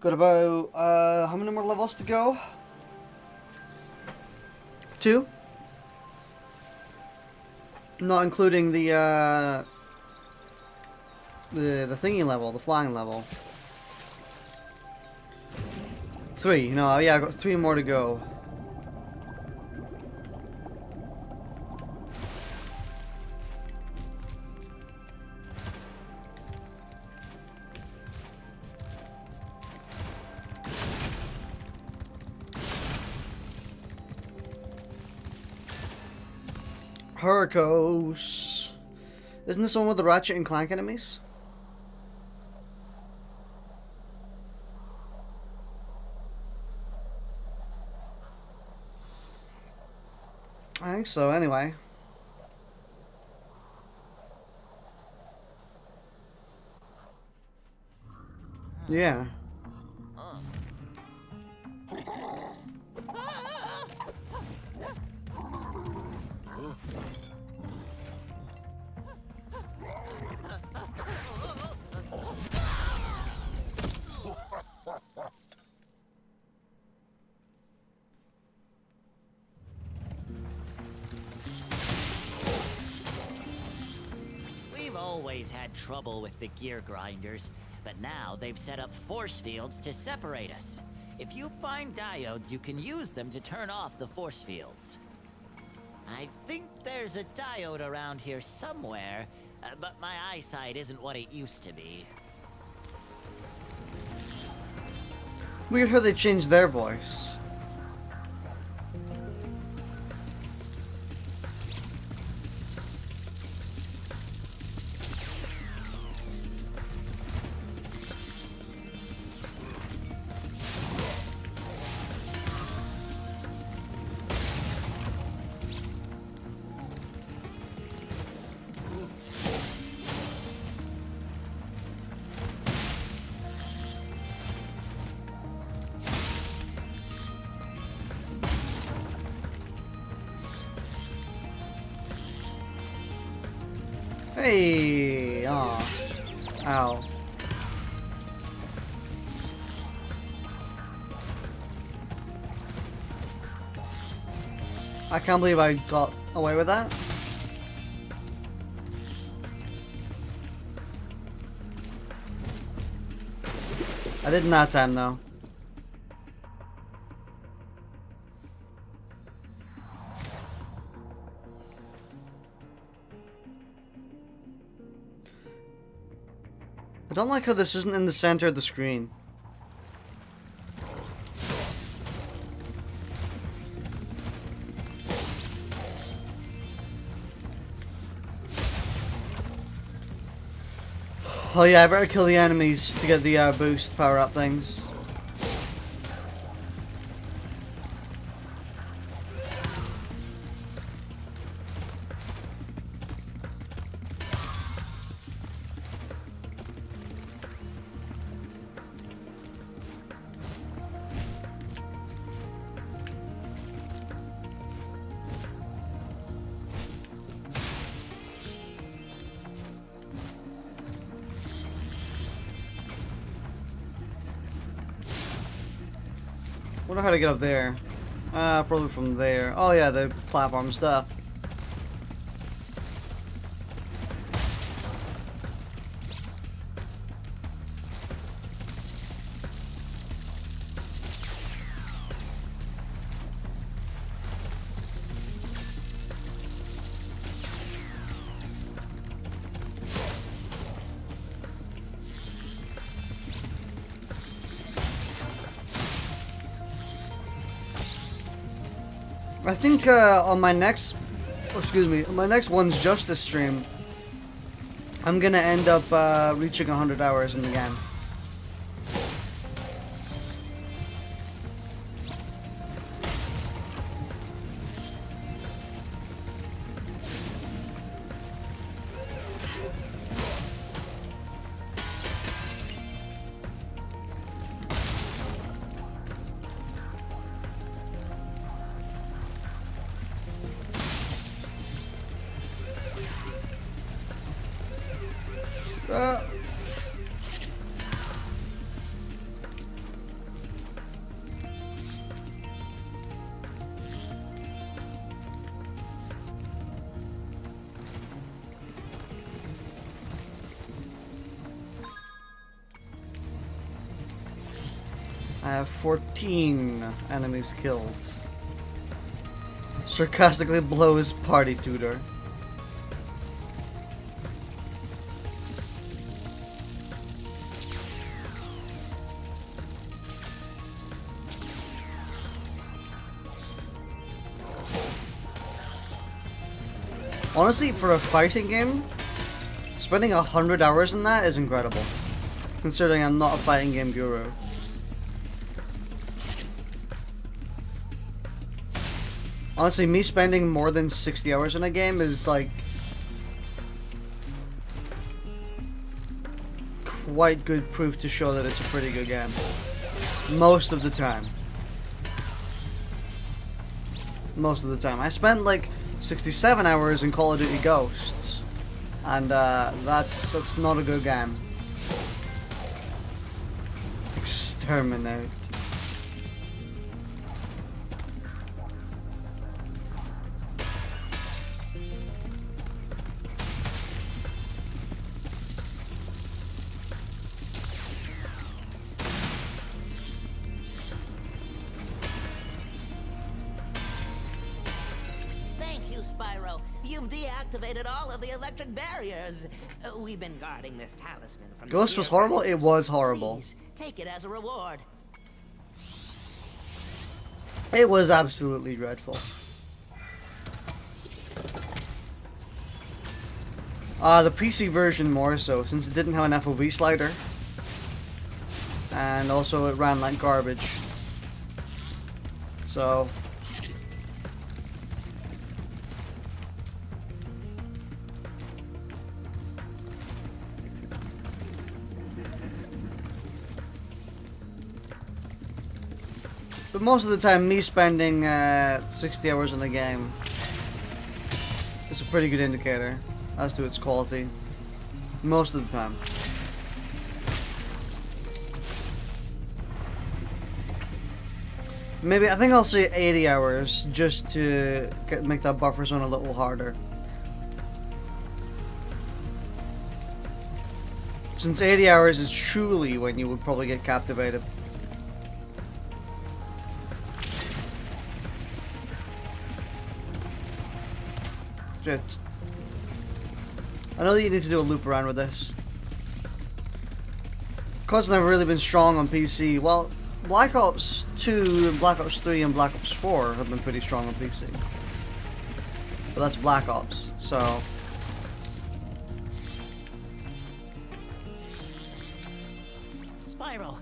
Got about, how many more levels to go? 2? Not including the thingy level, the flying level. 3, no, yeah, I've got 3 more to go. Hurricos. Isn't this one with the Ratchet and Clank enemies? I think so, anyway. Yeah. always had trouble with the gear grinders, but now they've set up force fields to separate us. If you find diodes, you can use them to turn off the force fields. I think there's a diode around here somewhere, but my eyesight isn't what it used to be. Weird how they changed their voice. Hey! Aw. Ow. I can't believe I got away with that. I didn't that time though. I don't like how this isn't in the center of the screen. Oh yeah, I better kill the enemies to get the boost power-up things. Wonder how to get up there. Probably from there. Oh yeah, the platform stuff. I think on my next, my next One's Justice stream, I'm gonna end up reaching 100 hours in the game. I have 14 enemies killed. Sarcastically blows party tutor. Honestly, for a fighting game, spending 100 hours in that is incredible. Considering I'm not a fighting game guru. Honestly, me spending more than 60 hours in a game is like quite good proof to show that it's a pretty good game. Most of the time. Most of the time. I spent like 67 hours in Call of Duty Ghosts. And that's not a good game. Exterminate. Spyro. You've deactivated all of the electric barriers. We've been guarding this talisman from Ghost the was horrible? It was horrible. Please, take it as a reward. It was absolutely dreadful. The PC version more so, since it didn't have an FOV slider. And also it ran like garbage. So... But most of the time, me spending 60 hours in the game is a pretty good indicator as to its quality. Most of the time. Maybe, I think I'll say 80 hours just to make that buffer zone a little harder. Since 80 hours is truly when you would probably get captivated. Shit. I know that you need to do a loop around with this. Cause never really been strong on PC. Well, Black Ops 2, Black Ops 3, and Black Ops 4 have been pretty strong on PC. But that's Black Ops, so... Spyro,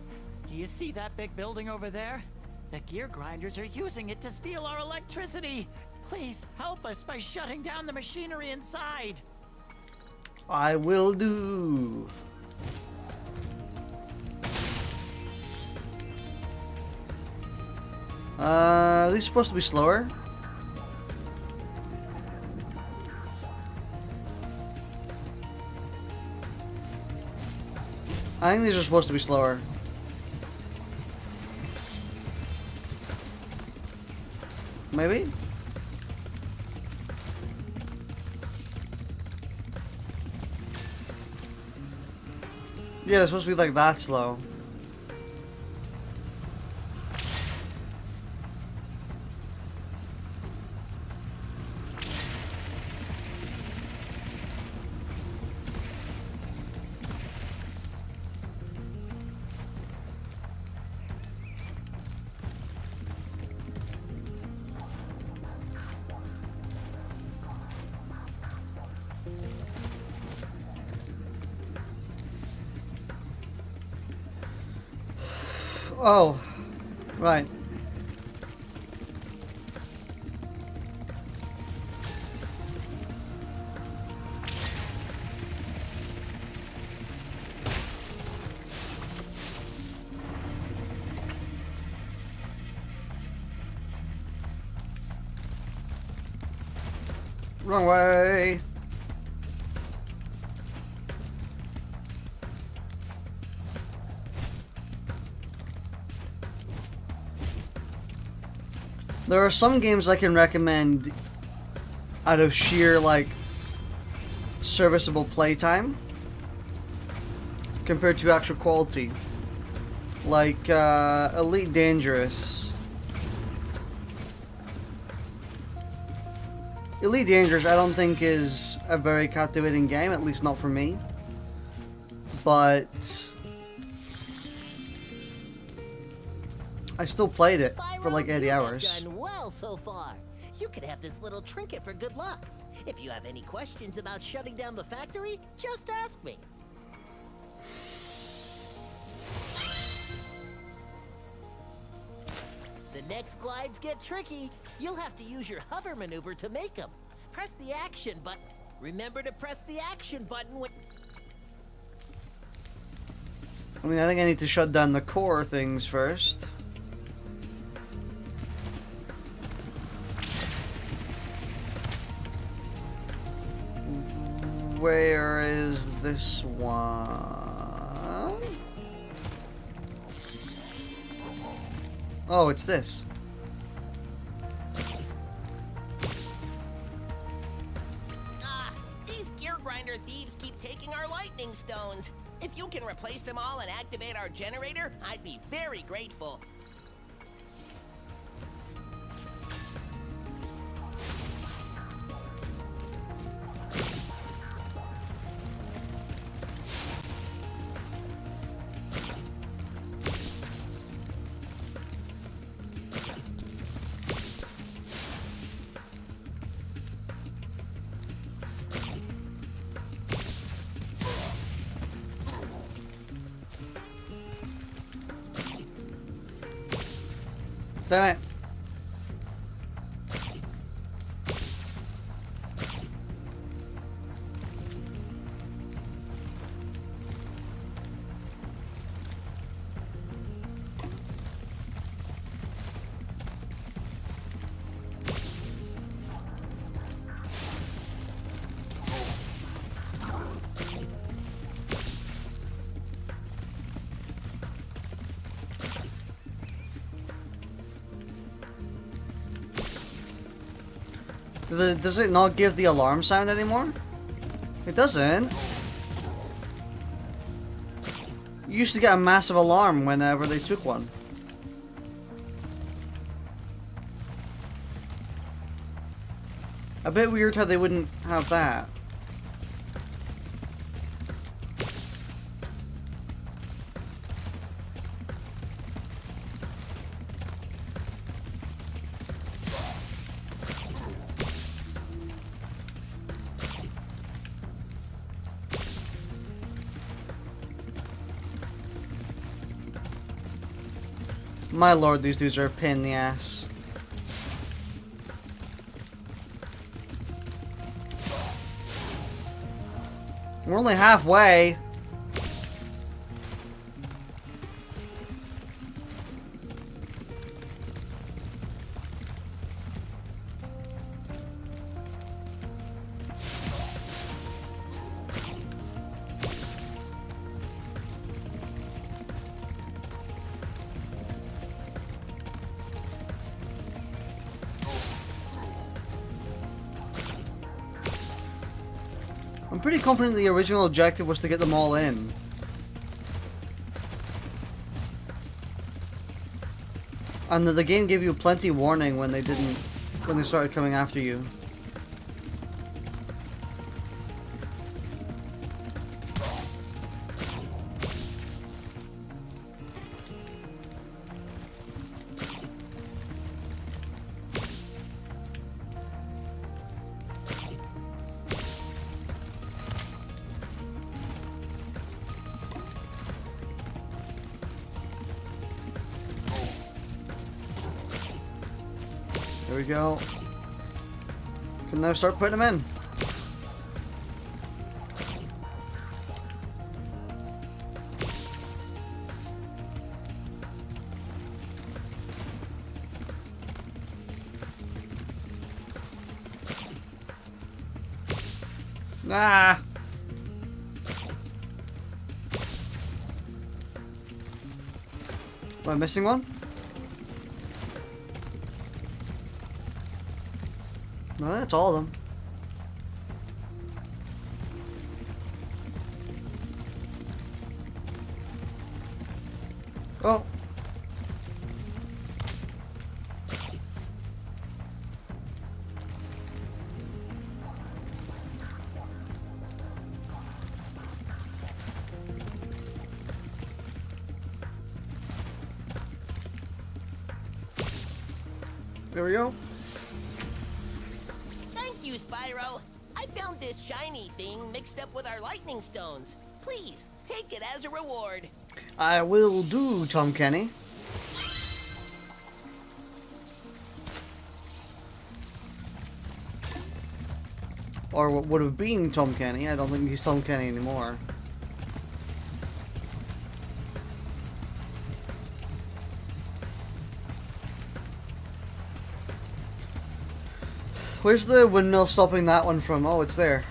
do you see that big building over there? The gear grinders are using it to steal our electricity. Please help us by shutting down the machinery inside. I will do. Are these supposed to be slower? I think these are supposed to be slower. Maybe? Yeah, they're supposed to be like that slow. Oh, right. Wrong way. There are some games I can recommend out of sheer, like, serviceable playtime compared to actual quality. Like, Elite Dangerous. Elite Dangerous I don't think is a very captivating game, at least not for me. But I still played it for like 80 hours. Done well so far. You could have this little trinket for good luck. If you have any questions about shutting down the factory, just ask me. The next glides get tricky. You'll have to use your hover maneuver to make them. Press the action button. Remember to press the action button when... I mean, I think I need to shut down the core things first. Where is this one? Oh, it's this. Ah, these gear grinder thieves keep taking our lightning stones. If you can replace them all and activate our generator, I'd be very grateful. Damn it. Does it not give the alarm sound anymore? It doesn't. You used to get a massive alarm whenever they took one. A bit weird how they wouldn't have that. My lord, these dudes are a pain in the ass. We're only halfway. I'm pretty confident the original objective was to get them all in. And the game gave you plenty warning when they started coming after you. There we go. Can now start putting them in. Ah! Am I missing one? No, that's all of them. Oh. There we go. Thank you, Spyro. I found this shiny thing mixed up with our lightning stones. Please, take it as a reward. I will do, Tom Kenny. Or what would have been Tom Kenny. I don't think he's Tom Kenny anymore. Where's the windmill stopping that one from? Oh, it's there.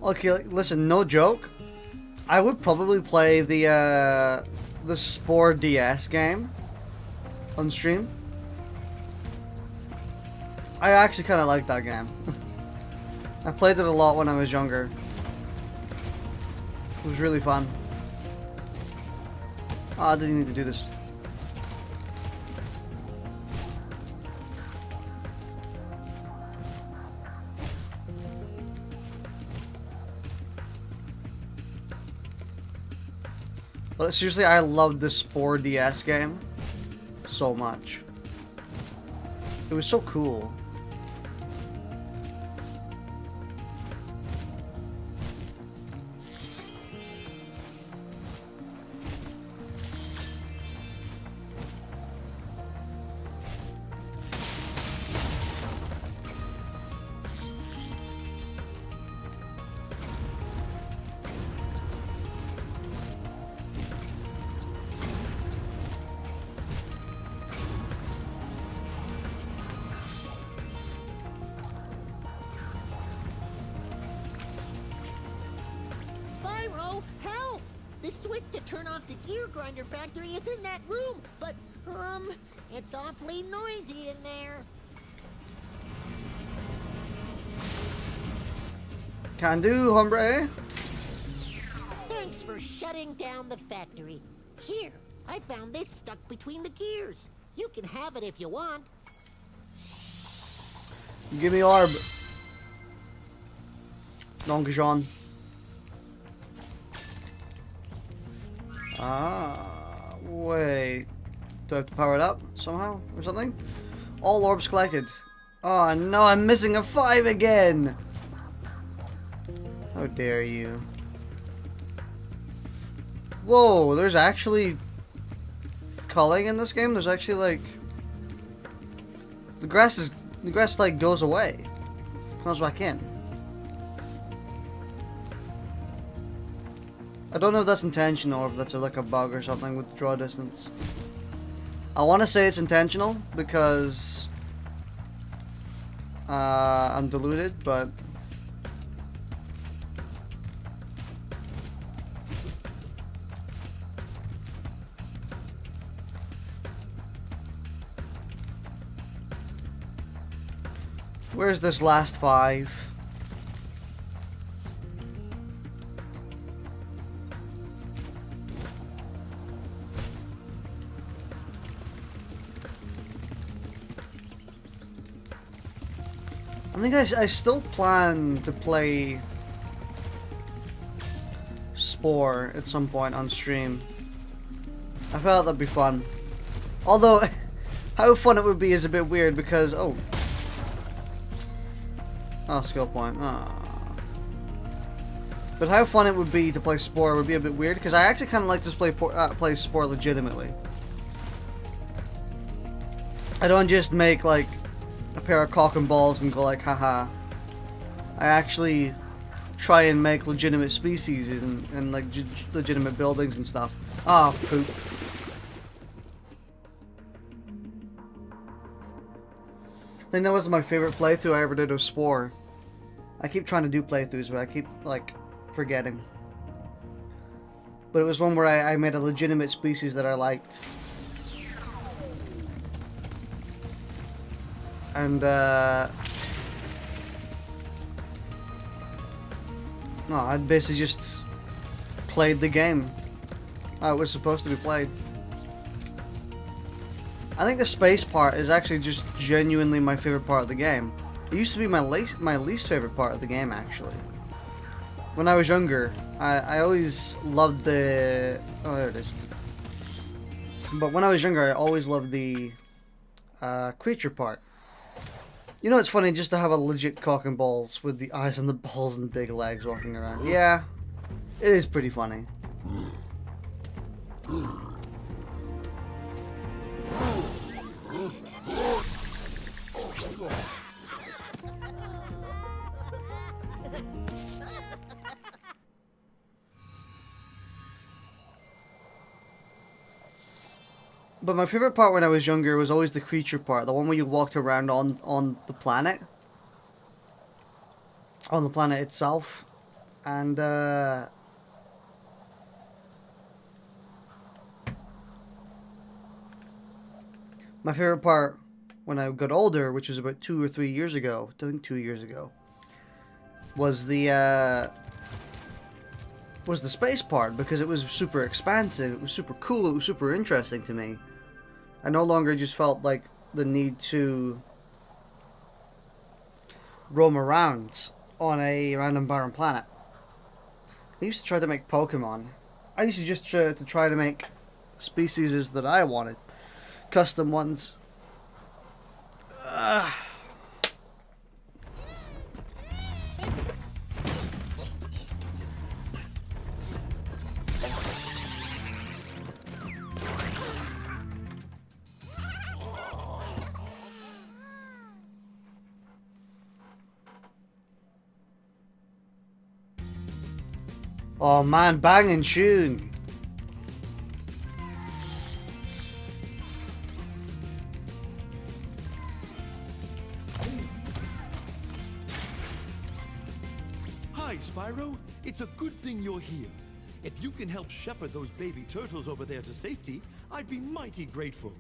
Okay, listen, no joke. I would probably play the Spore DS game on stream. I actually kind of like that game. I played it a lot when I was younger. It was really fun. Oh, I didn't need to do this. But seriously, I loved the Spore DS game so much. It was so cool. Spyro, help! The switch to turn off the gear grinder factory is in that room, but, it's awfully noisy in there. Can do, hombre. Thanks for shutting down the factory. Here, I found this stuck between the gears. You can have it if you want. Give me orb. Donkey Jean. Ah, wait. Do I have to power it up somehow or something? All orbs collected. Oh no, I'm missing a 5 again. How dare you? Whoa, there's actually culling in this game. There's actually like the grass like goes away, comes back in. I don't know if that's intentional or if that's like a bug or something with draw distance. I want to say it's intentional because I'm deluded, but where's this last 5? I think I still plan to play Spore at some point on stream. I felt that'd be fun. Although, how fun it would be is a bit weird because, oh, skill point. But how fun it would be to play Spore would be a bit weird because I actually kind of like to play Spore legitimately. I don't just make like a pair of cock and balls and go like, haha. I actually try and make legitimate species and like legitimate buildings and stuff. Ah, poop. I think that was my favorite playthrough I ever did of Spore. I keep trying to do playthroughs, but I keep like forgetting. But it was one where I made a legitimate species that I liked. And no, I basically just played the game how it was supposed to be played. I think the space part is actually just genuinely my favorite part of the game. It used to be my least favorite part of the game, actually. When I was younger, I always loved the... Oh, there it is. But when I was younger, I always loved the creature part. You know, it's funny just to have a legit cock and balls with the eyes on the balls and big legs walking around. Yeah, it is pretty funny. But my favorite part when I was younger was always the creature part, the one where you walked around on the planet. On the planet itself. And my favorite part when I got older, which was about 2 or 3 years ago, I think 2 years ago, was the space part, because it was super expansive, it was super cool, it was super interesting to me. I no longer just felt like the need to roam around on a random barren planet. I used to try to make Pokemon, I used to just try to make species that I wanted, custom ones. Oh man, banging tune. Hi, Spyro. It's a good thing you're here. If you can help shepherd those baby turtles over there to safety, I'd be mighty grateful.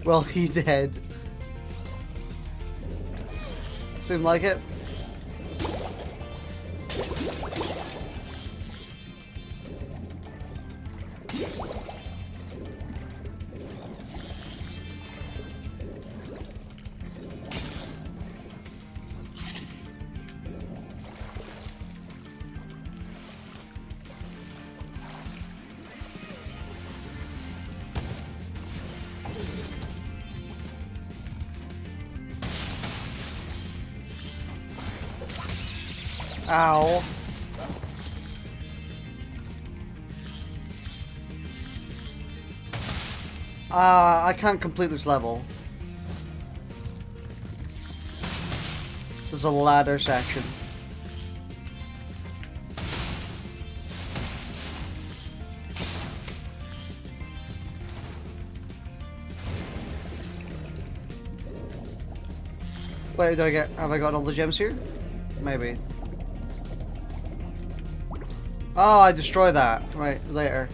Well, he dead. Seemed like it. Ow. I can't complete this level. There's a ladder section. Wait, have I got all the gems here? Maybe. Oh, I destroy that. Right, later.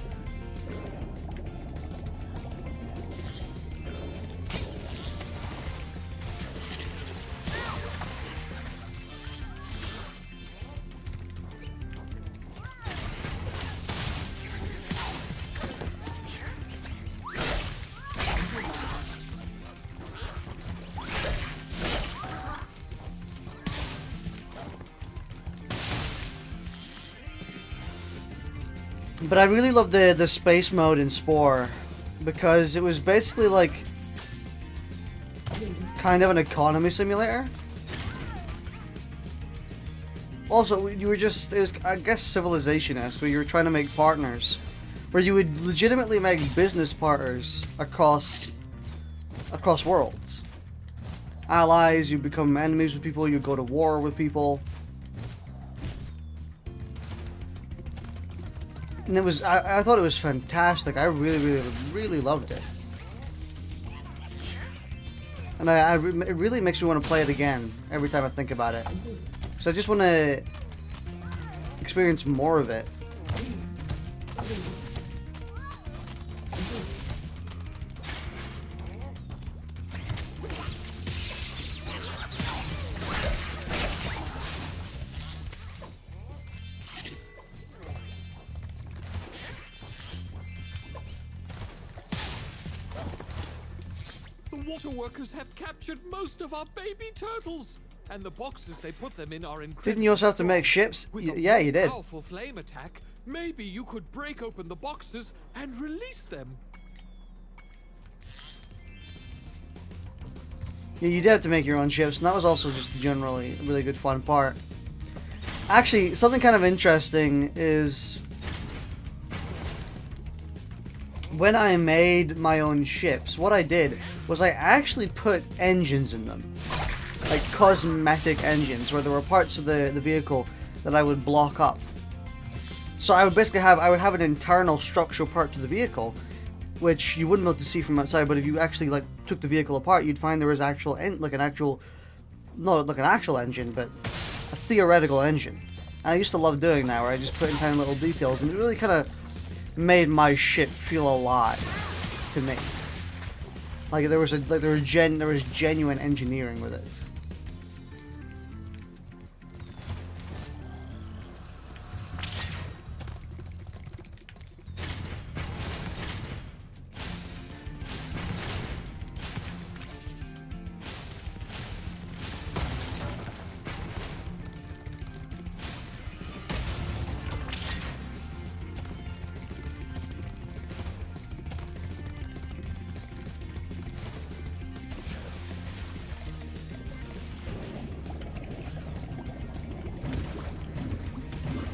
But I really love the space mode in Spore, because it was basically like kind of an economy simulator. Also, you were just, it was, I guess, Civilization-esque, where you were trying to make partners, where you would legitimately make business partners across worlds. Allies, you become enemies with people, you go to war with people. And it was, I thought it was fantastic. I really loved it. And it really makes me want to play it again every time I think about it. So I just want to experience more of it. The water workers have captured most of our baby turtles, and the boxes they put them in are incredible. Didn't you also have to make ships? Yeah, you did. Powerful flame attack. Maybe you could break open the boxes and release them. Yeah, you did have to make your own ships, and that was also just generally a really good fun part. Actually, something kind of interesting is when I made my own ships, what I did was I actually put engines in them. Like cosmetic engines, where there were parts of the vehicle that I would block up. So I would basically have, an internal structural part to the vehicle, which you wouldn't be able to see from outside, but if you actually like took the vehicle apart, you'd find there was not like an actual engine, but a theoretical engine. And I used to love doing that, where I just put in tiny little details, and it really kind of made my ship feel alive to me. Like there was genuine engineering with it.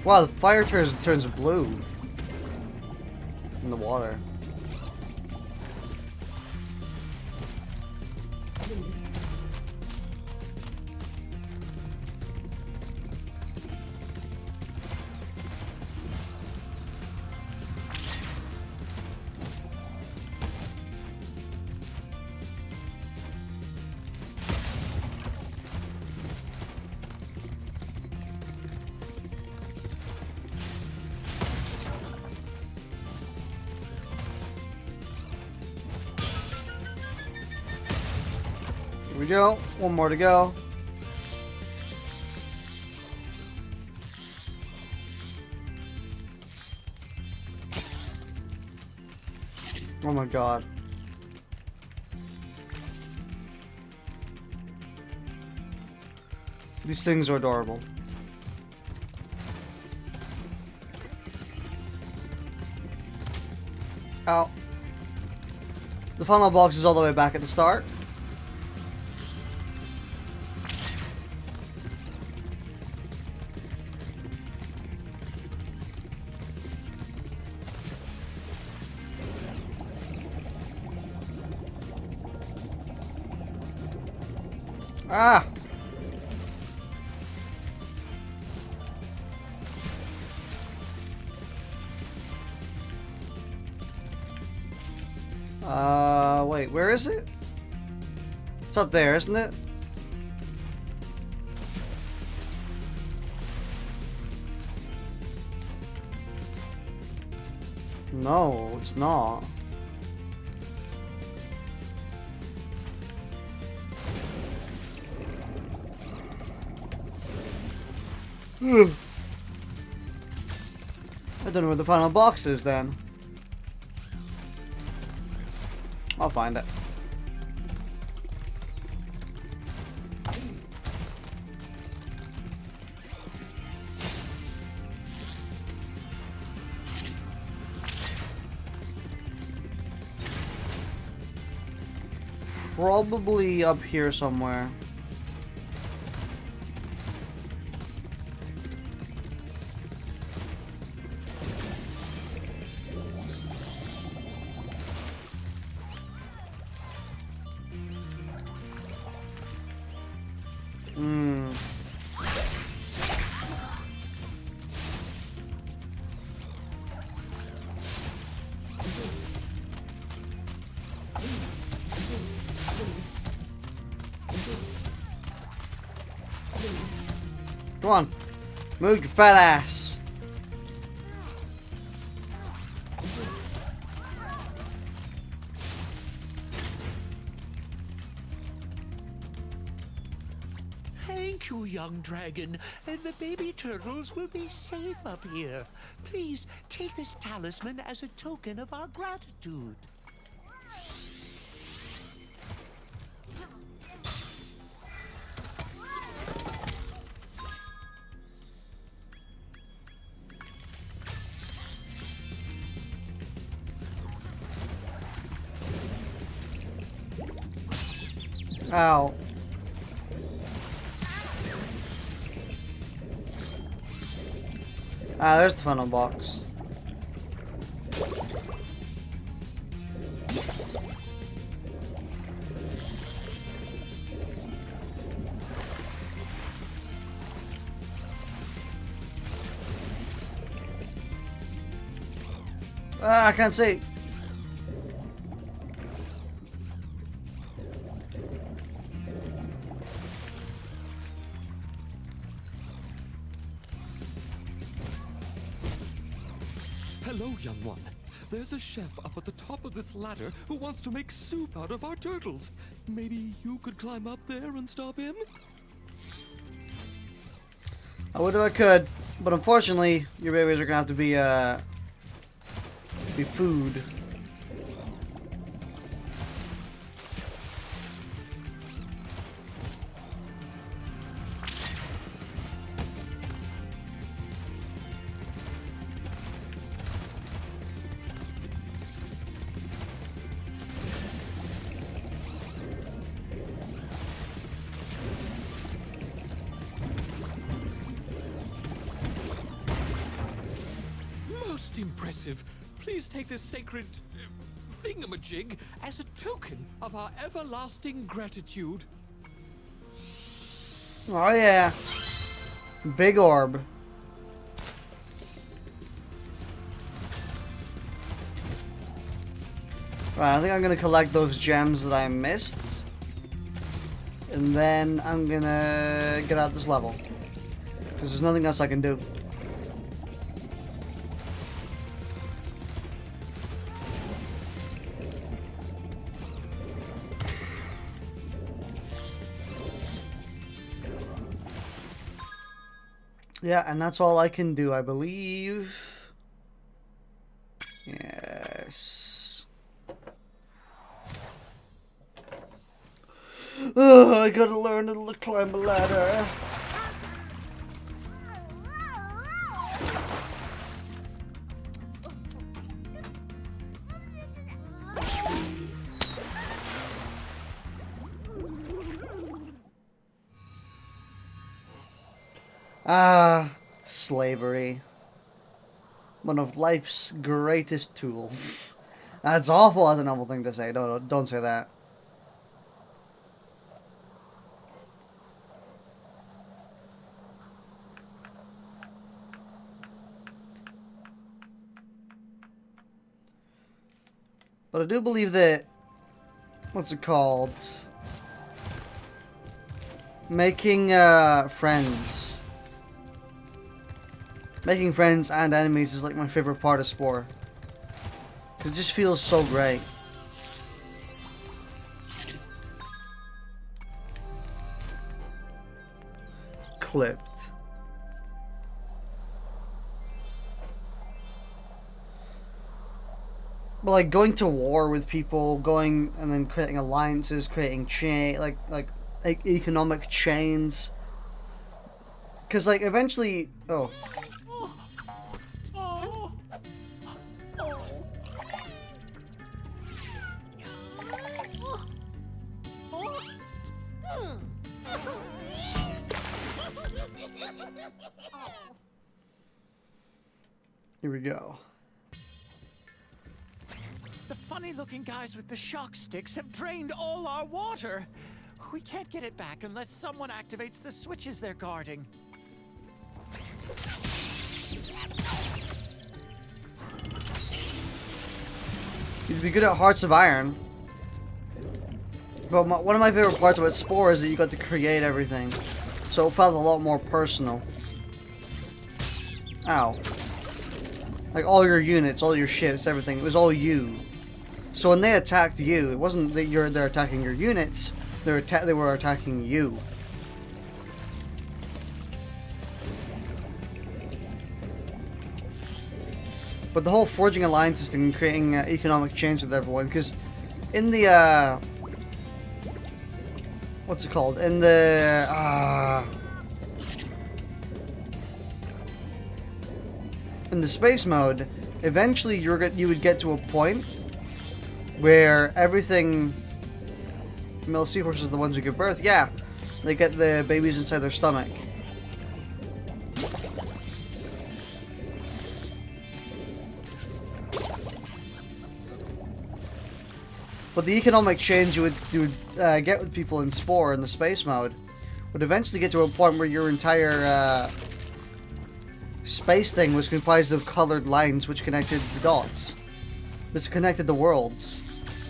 Wow, the fire turns blue in the water. Here we go. One more to go. Oh my god. These things are adorable. Ow. The final box is all the way back at the start. Ah! Wait, where is it? It's up there, isn't it? No, it's not. I don't know where the final box is then. I'll find it. Probably up here somewhere. Come on. Move your fat ass. Thank you, young dragon. The baby turtles will be safe up here. Please take this talisman as a token of our gratitude. Ow. Ah, there's the final box. Ah, I can't see. Hello, young one. There's a chef up at the top of this ladder who wants to make soup out of our turtles. Maybe you could climb up there and stop him? I would if I could, but unfortunately, your babies are gonna have to be food. impressive. Please take this sacred thingamajig as a token of our everlasting gratitude. Oh yeah. Big orb. Right, I think I'm gonna collect those gems that I missed. And then I'm gonna get out this level. Because there's nothing else I can do. Yeah, and that's all I can do, I believe. Yes. Oh, I gotta learn to climb a ladder. Ah, slavery. One of life's greatest tools. That's awful as an awful thing to say. Don't say that. But I do believe that, what's it called? Making friends. Making friends and enemies is like my favorite part of Spore. It just feels so great. Clipped. But like going to war with people, going and then creating alliances, creating economic chains. Cause like eventually, oh. Here we go. The funny-looking guys with the shock sticks have drained all our water. We can't get it back unless someone activates the switches they're guarding. You'd be good at Hearts of Iron. But one of my favorite parts about Spore is that you got to create everything. So it felt a lot more personal. Ow. Like all your units, all your ships, everything. It was all you. So when they attacked you, it wasn't that they're attacking your units. They were attacking you. But the whole forging alliances thing and creating economic change with everyone, because in the what's it called? In the space mode, eventually you would get to a point where everything. Male seahorses are the ones who give birth. Yeah, they get the babies inside their stomach. But the economic change you would get with people in Spore in the space mode would eventually get to a point where your entire space thing was comprised of colored lines which connected the dots. This connected the worlds.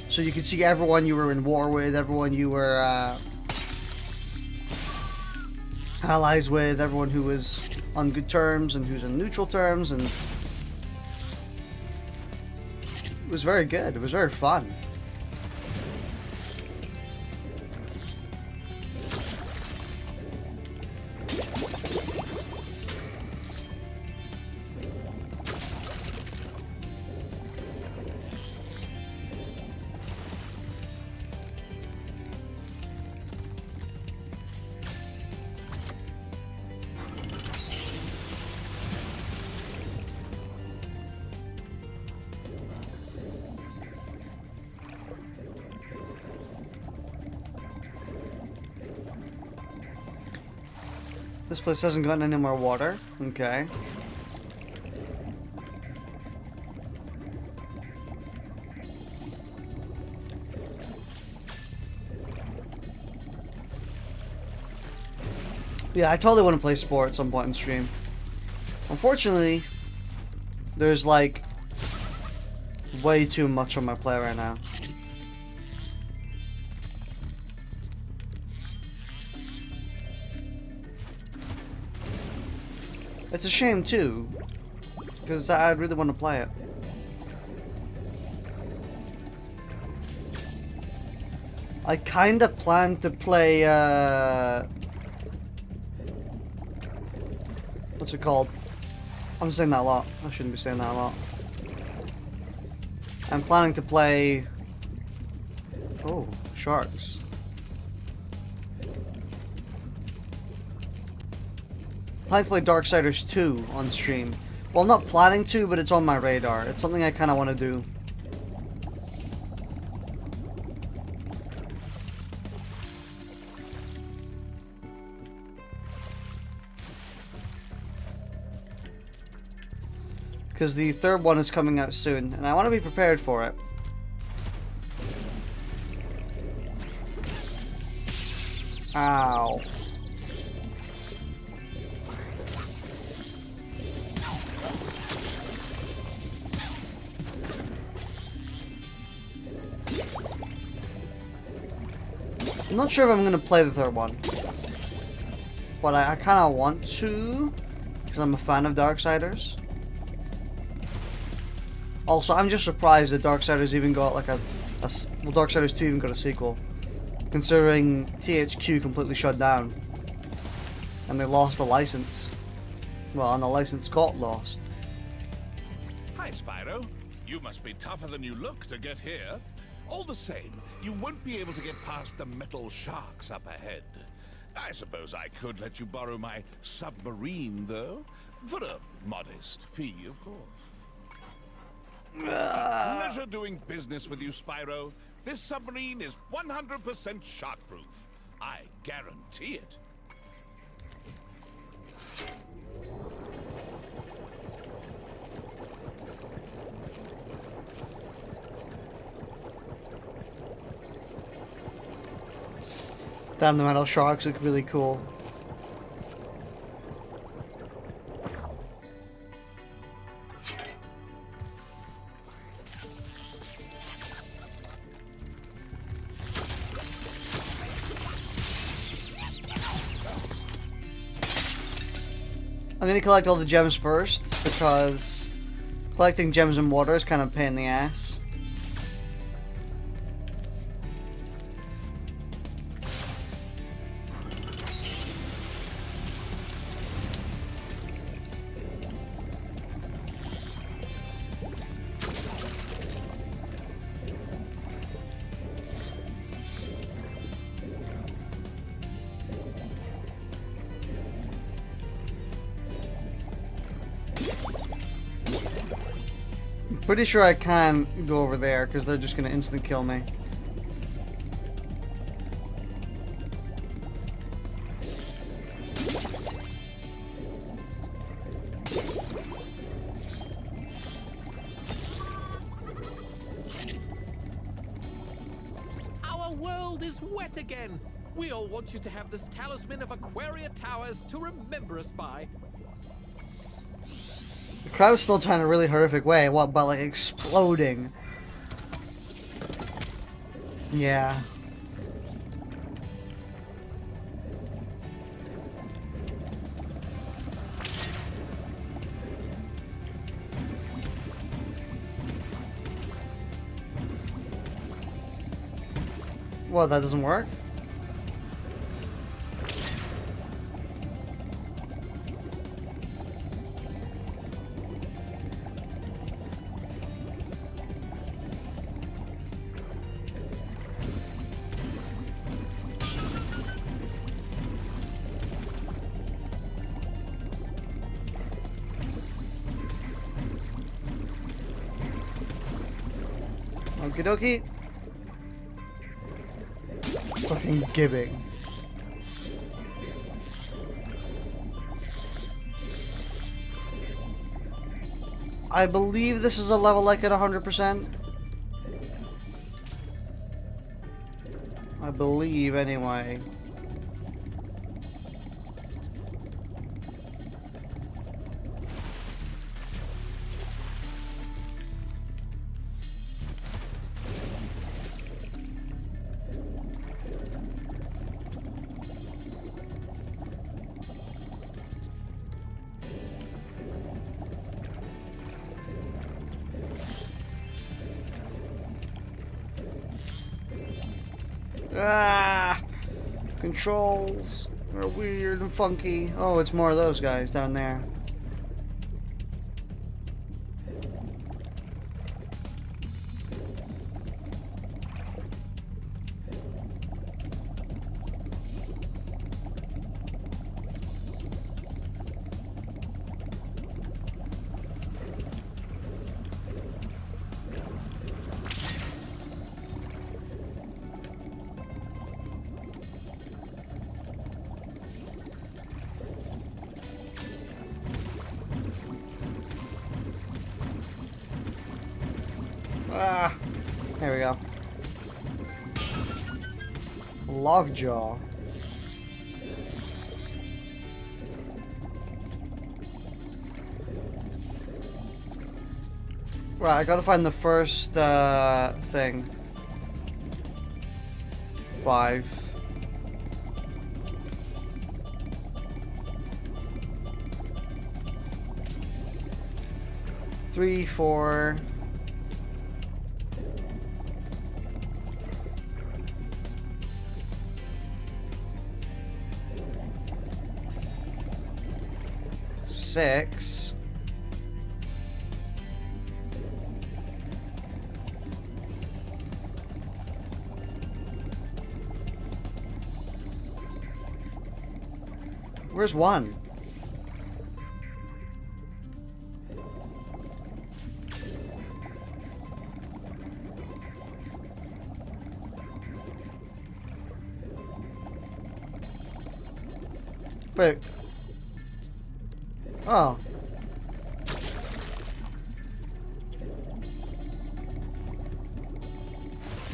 So you could see everyone you were in war with, everyone you were allies with, everyone who was on good terms and who's on neutral terms, and it was very good. It was very fun. This place hasn't gotten any more water. Okay. Yeah, I totally want to play sport at some point in stream. Unfortunately, there's like way too much on my plate right now. It's a shame too, because I really want to play it. I kind of plan to play, what's it called? I'm saying that a lot. I shouldn't be saying that a lot. I'm planning to play... Oh, sharks. Planning to play Darksiders 2 on stream. Well, not planning to, but it's on my radar. It's something I kind of want to do. Because the third one is coming out soon, and I want to be prepared for it. Ow. I'm not sure if I'm going to play the third one. But I kind of want to, because I'm a fan of Darksiders. Also, I'm just surprised that Darksiders even got like well, Darksiders 2 even got a sequel. Considering THQ completely shut down. And they lost the license. Well, and the license got lost. Hi, Spyro. You must be tougher than you look to get here. All the same, you won't be able to get past the metal sharks up ahead. I suppose I could let you borrow my submarine, though. For a modest fee, of course. Pleasure doing business with you, Spyro. This submarine is 100% shark-proof. I guarantee it. Damn, the metal sharks look really cool. I'm gonna collect all the gems first, because collecting gems in water is kind of a pain in the ass. Pretty sure I can go over there because they're just gonna instant kill me. Our world is wet again. We all want you to have this talisman of Aquaria Towers to remember us by. The crowd's still trying a really horrific way. What, by like exploding? Yeah. What, that doesn't work? Okie dokie. Fucking gibbing. I believe this is a level like at 100%. I believe anyway. Ah! Controls are weird and funky. Oh, it's more of those guys down there. Ah, there we go. Lockjaw. Right, I gotta find the first thing. 5. Three, 4. Six. Where's 1? Wait. Oh.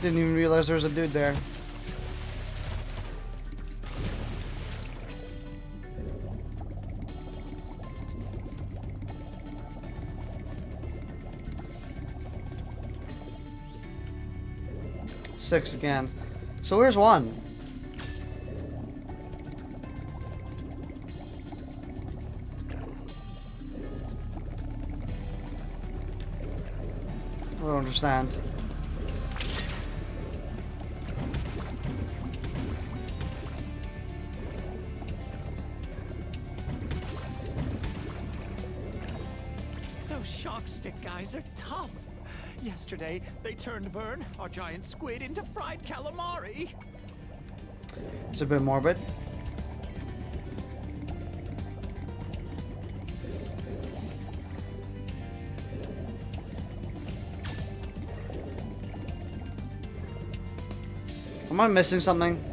Didn't even realize there was a dude there. Six again. So where's 1? I don't understand. Those shock stick guys are tough. Yesterday, they turned Vern, our giant squid, into fried calamari. It's a bit morbid. Am I missing something?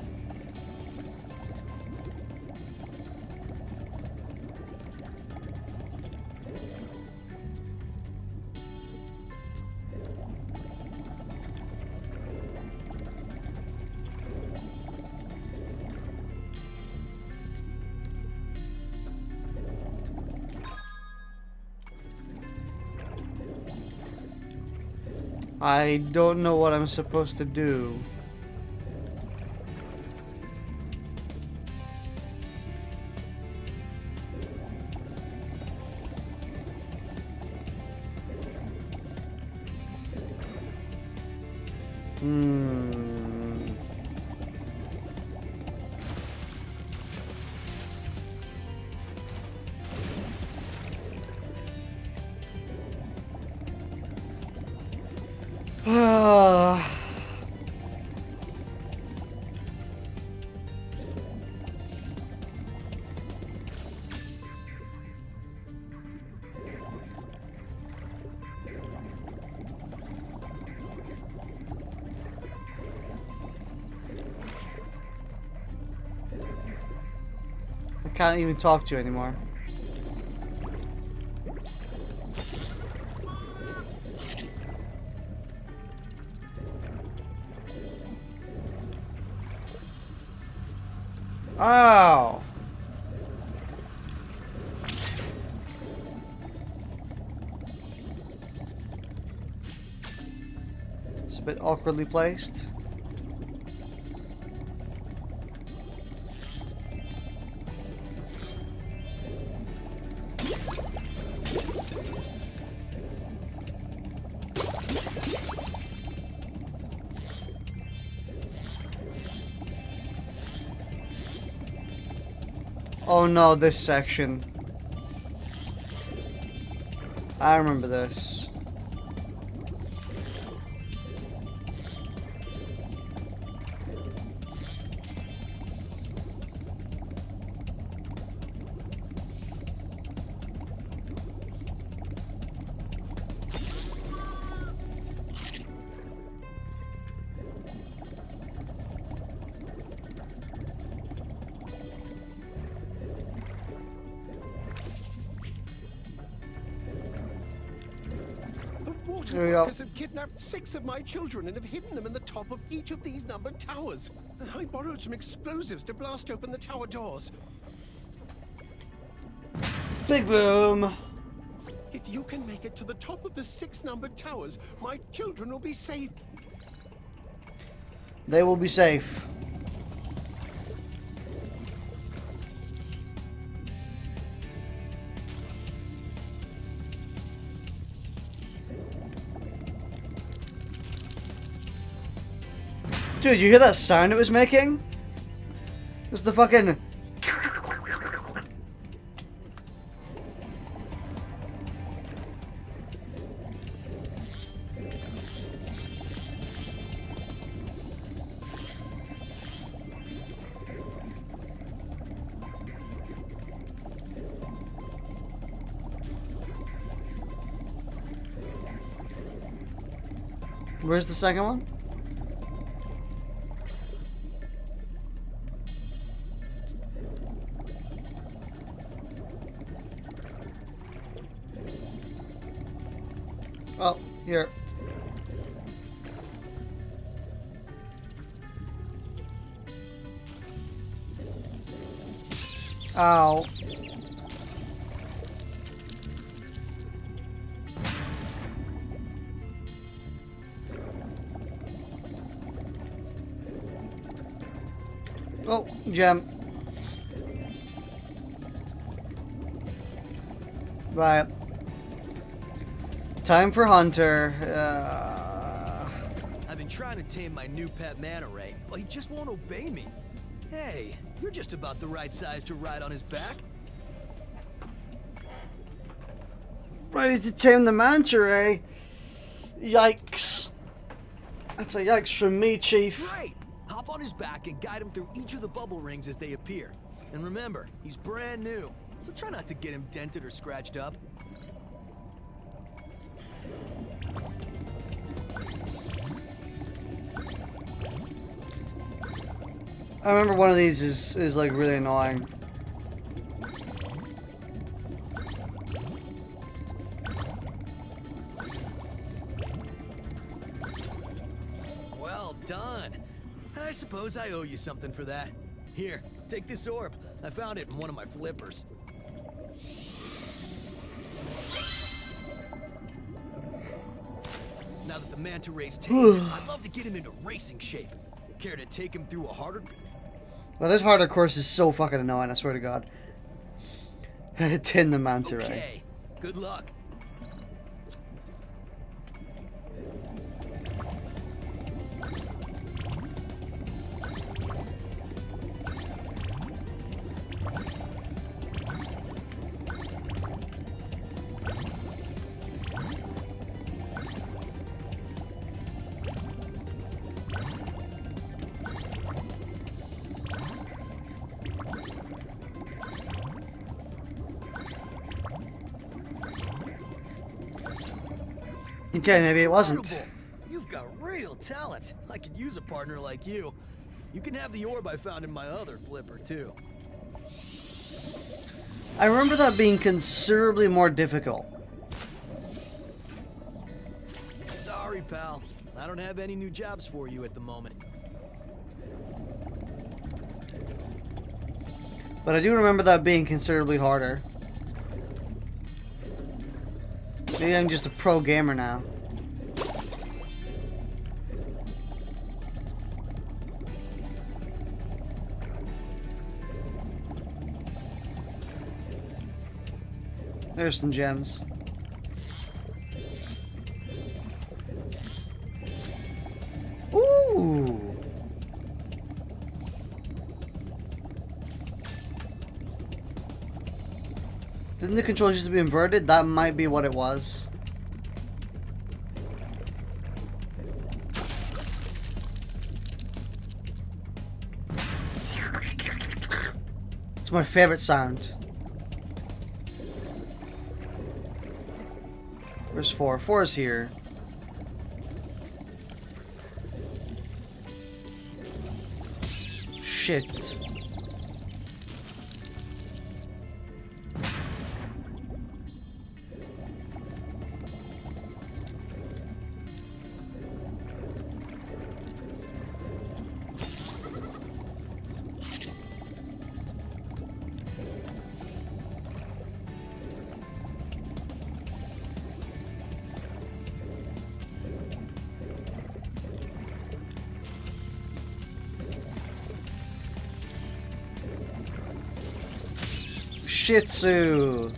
I don't know what I'm supposed to do. I can't even talk to you anymore. Oh. It's a bit awkwardly placed. Oh no, this section. I remember this. There we go. Walkers have kidnapped 6 of my children and have hidden them in the top of each of these numbered towers. I borrowed some explosives to blast open the tower doors. Big boom. If you can make it to the top of the 6 numbered towers, my children will be safe. They will be safe. Dude, you hear that sound it was making? It was the fucking... Where's the second one? Oh, here. Ow. Oh, gem. Right. Time for Hunter. I've been trying to tame my new pet manta ray, but he just won't obey me. Hey, you're just about the right size to ride on his back. Ready to tame the manta ray? Yikes. That's a yikes from me, Chief. Right. Hop on his back and guide him through each of the bubble rings as they appear. And remember, he's brand new, so try not to get him dented or scratched up. I remember one of these is like really annoying. Well done. I suppose I owe you something for that. Here, take this orb. I found it in one of my flippers. Now that the manta ray's tamed, I'd love to get him into racing shape. Care to take him through a harder... Well, this harder course is so fucking annoying, I swear to God. Tin the manta ray. Okay, good luck. Okay, maybe it wasn't. You've got real talent. I could use a partner like you. You can have the orb I found in my other flipper, too. I remember that being considerably more difficult. Sorry, pal. I don't have any new jobs for you at the moment. But I do remember that being considerably harder. Maybe I'm just a pro gamer now. There's some gems. Ooh! Didn't the controls used to be inverted? That might be what it was. It's my favorite sound. Where's 4? 4 is here. Shit. Shih Tzu.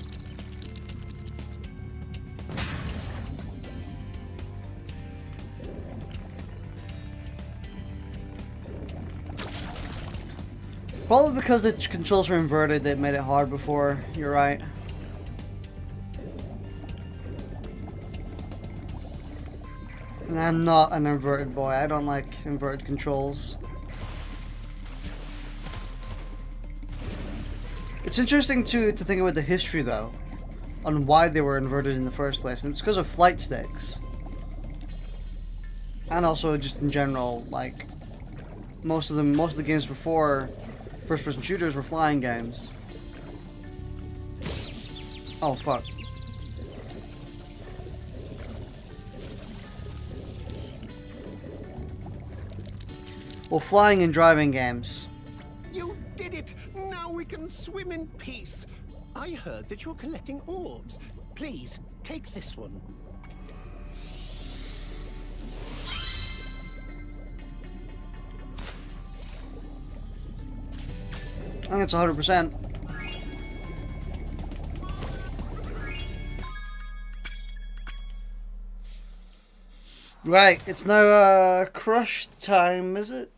Probably because the controls were inverted that made it hard before. You're right. And I'm not an inverted boy. I don't like inverted controls. It's interesting to think about the history, though, on why they were inverted in the first place, and it's because of flight sticks. And also just in general, like, most of the games before first-person shooters were flying games. Oh, fuck. Well, flying and driving games. You did it! Now we can swim in peace. I heard that you're collecting orbs. Please, take this one. I think it's 100%. Right, it's now crush time, is it?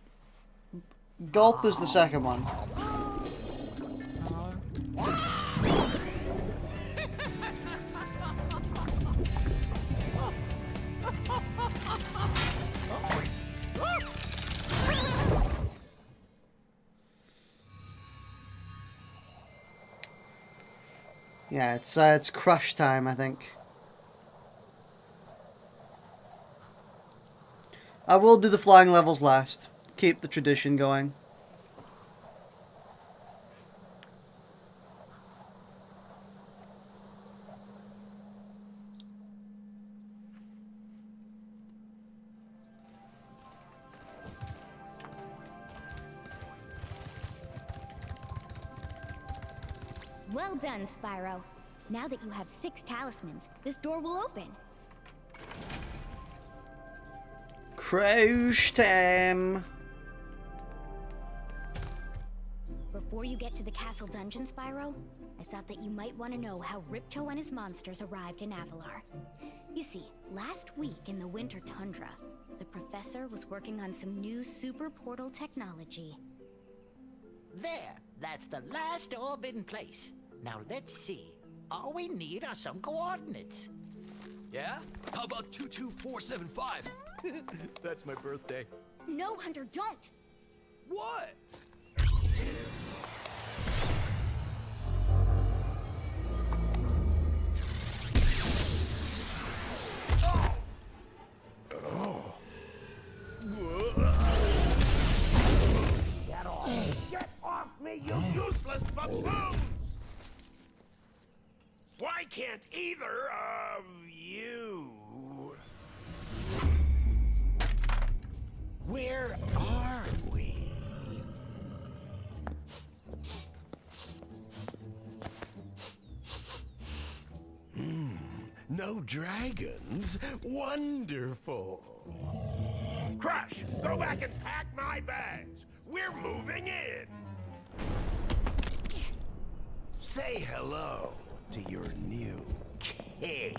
Gulp is the second one. Yeah, it's crush time, I think. I will do the flying levels last. Keep the tradition going. Well done, Spyro. Now that you have 6 talismans, this door will open. Crush time. Before you get to the castle dungeon, Spyro, I thought that you might want to know how Ripto and his monsters arrived in Avalar. You see, last week in the winter tundra, the professor was working on some new super portal technology. There, that's the last orb in place. Now let's see. All we need are some coordinates. Yeah? How about 22475? That's my birthday. No, Hunter, don't! What? Get off me, you useless buffoons! Why can't either of you? Where are we? No dragons? Wonderful. Crush, go back and pack my bags. We're moving in. Say hello to your new king.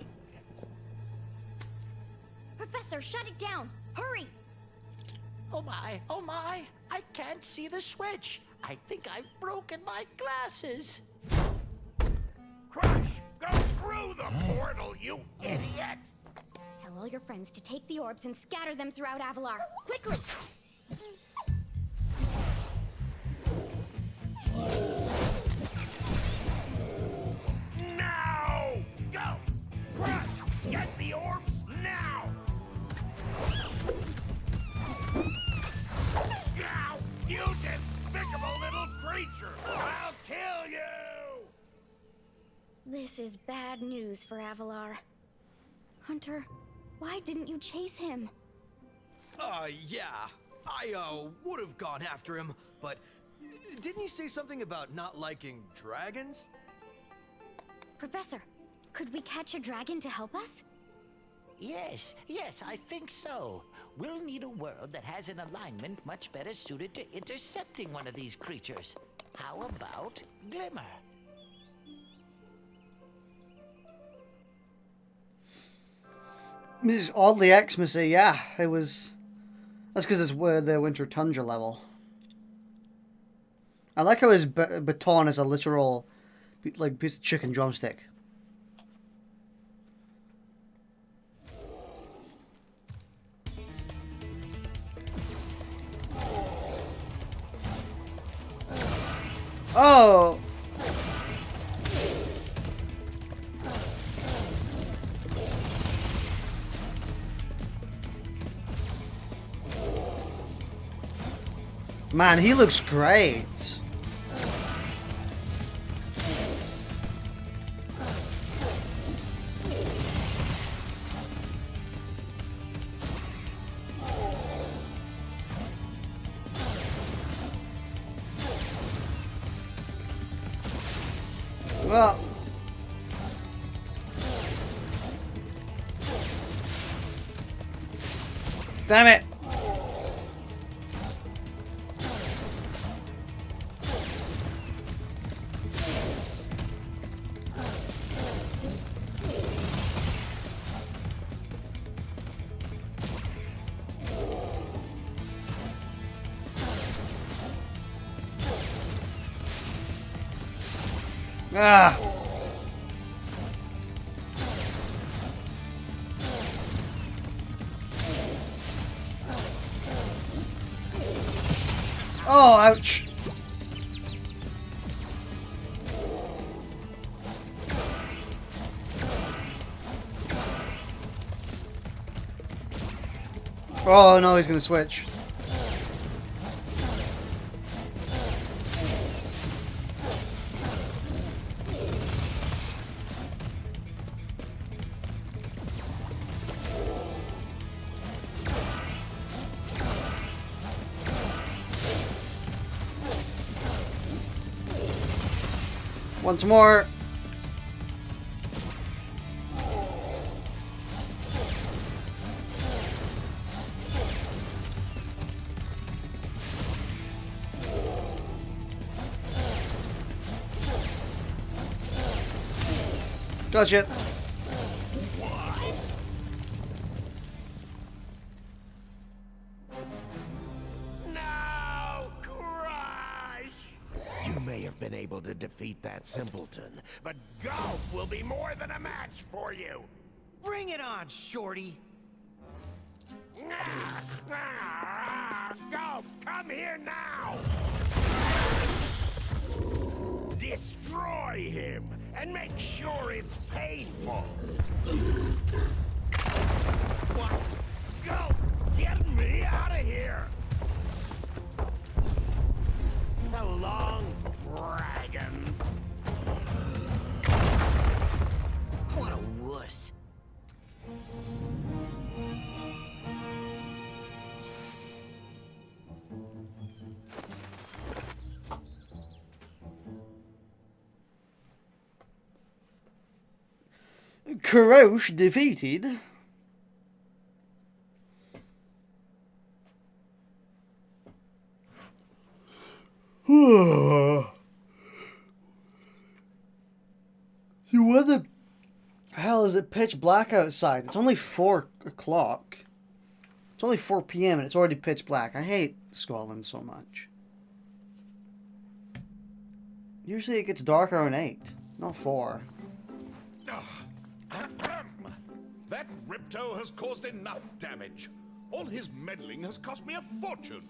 Professor, shut it down! Hurry! Oh my, I can't see the switch. I think I've broken my glasses. Crush! Go through the portal, you idiot! Tell all your friends to take the orbs and scatter them throughout Avalar. Quickly! Now! Go! Crush! Get the orbs now! Now, you despicable little creature! I'll kill you! This is bad news for Avalar. Hunter, why didn't you chase him? Yeah. I, would have gone after him, but didn't he say something about not liking dragons? Professor, could we catch a dragon to help us? Yes, I think so. We'll need a world that has an alignment much better suited to intercepting one of these creatures. How about Glimmer? This is oddly Xmas-y, yeah. It was... That's because it's the Winter Tundra level. I like how his baton is a literal, like, piece of chicken drumstick. Oh! Man, he looks great. Well, damn it. Ah. Oh, ouch. Oh no, he's gonna switch. Once more. Gotcha. You may have been able to defeat that simpleton, but golf will be more than a match for you. Bring it on, Shorty. Golf, come here now! Destroy him, and make sure it's painful. What? Go! Get me out of here! So long, dragon. What a wuss. Kurosh defeated. So why the hell is it pitch black outside? It's only 4 o'clock. It's only 4 p.m. and it's already pitch black. I hate Scotland so much. Usually it gets dark around 8, not 4. That Ripto has caused enough damage. All his meddling has cost me a fortune.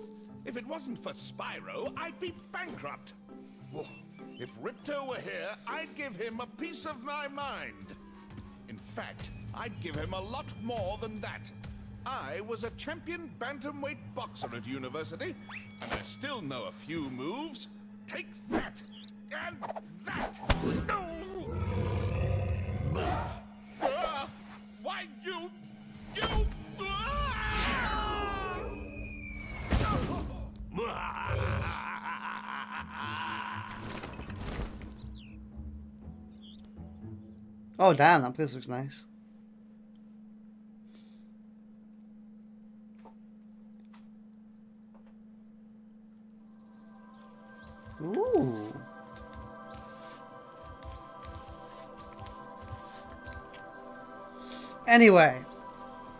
If it wasn't for Spyro, I'd be bankrupt. Oh, if Ripto were here, I'd give him a piece of my mind. In fact, I'd give him a lot more than that. I was a champion bantamweight boxer at university, and I still know a few moves. Take that, and that! No! Why, you... Oh damn, that place looks nice. Ooh. Anyway.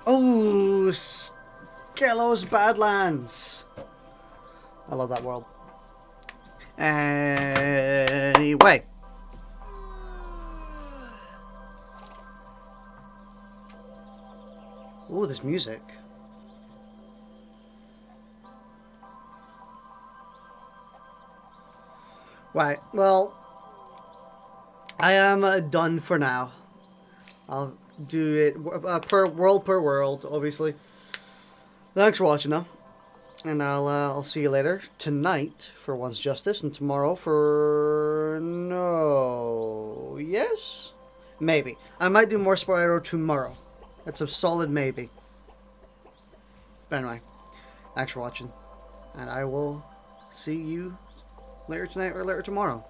Oh, Skelos Badlands. I love that world. Anyway. Ooh, there's music. Right, well, I am done for now. I'll do it per world, obviously. Thanks for watching, though. And I'll see you later tonight for One's Justice, and tomorrow for no, yes, maybe I might do more Spyro tomorrow. That's a solid maybe. But anyway, thanks for watching, and I will see you later tonight or later tomorrow.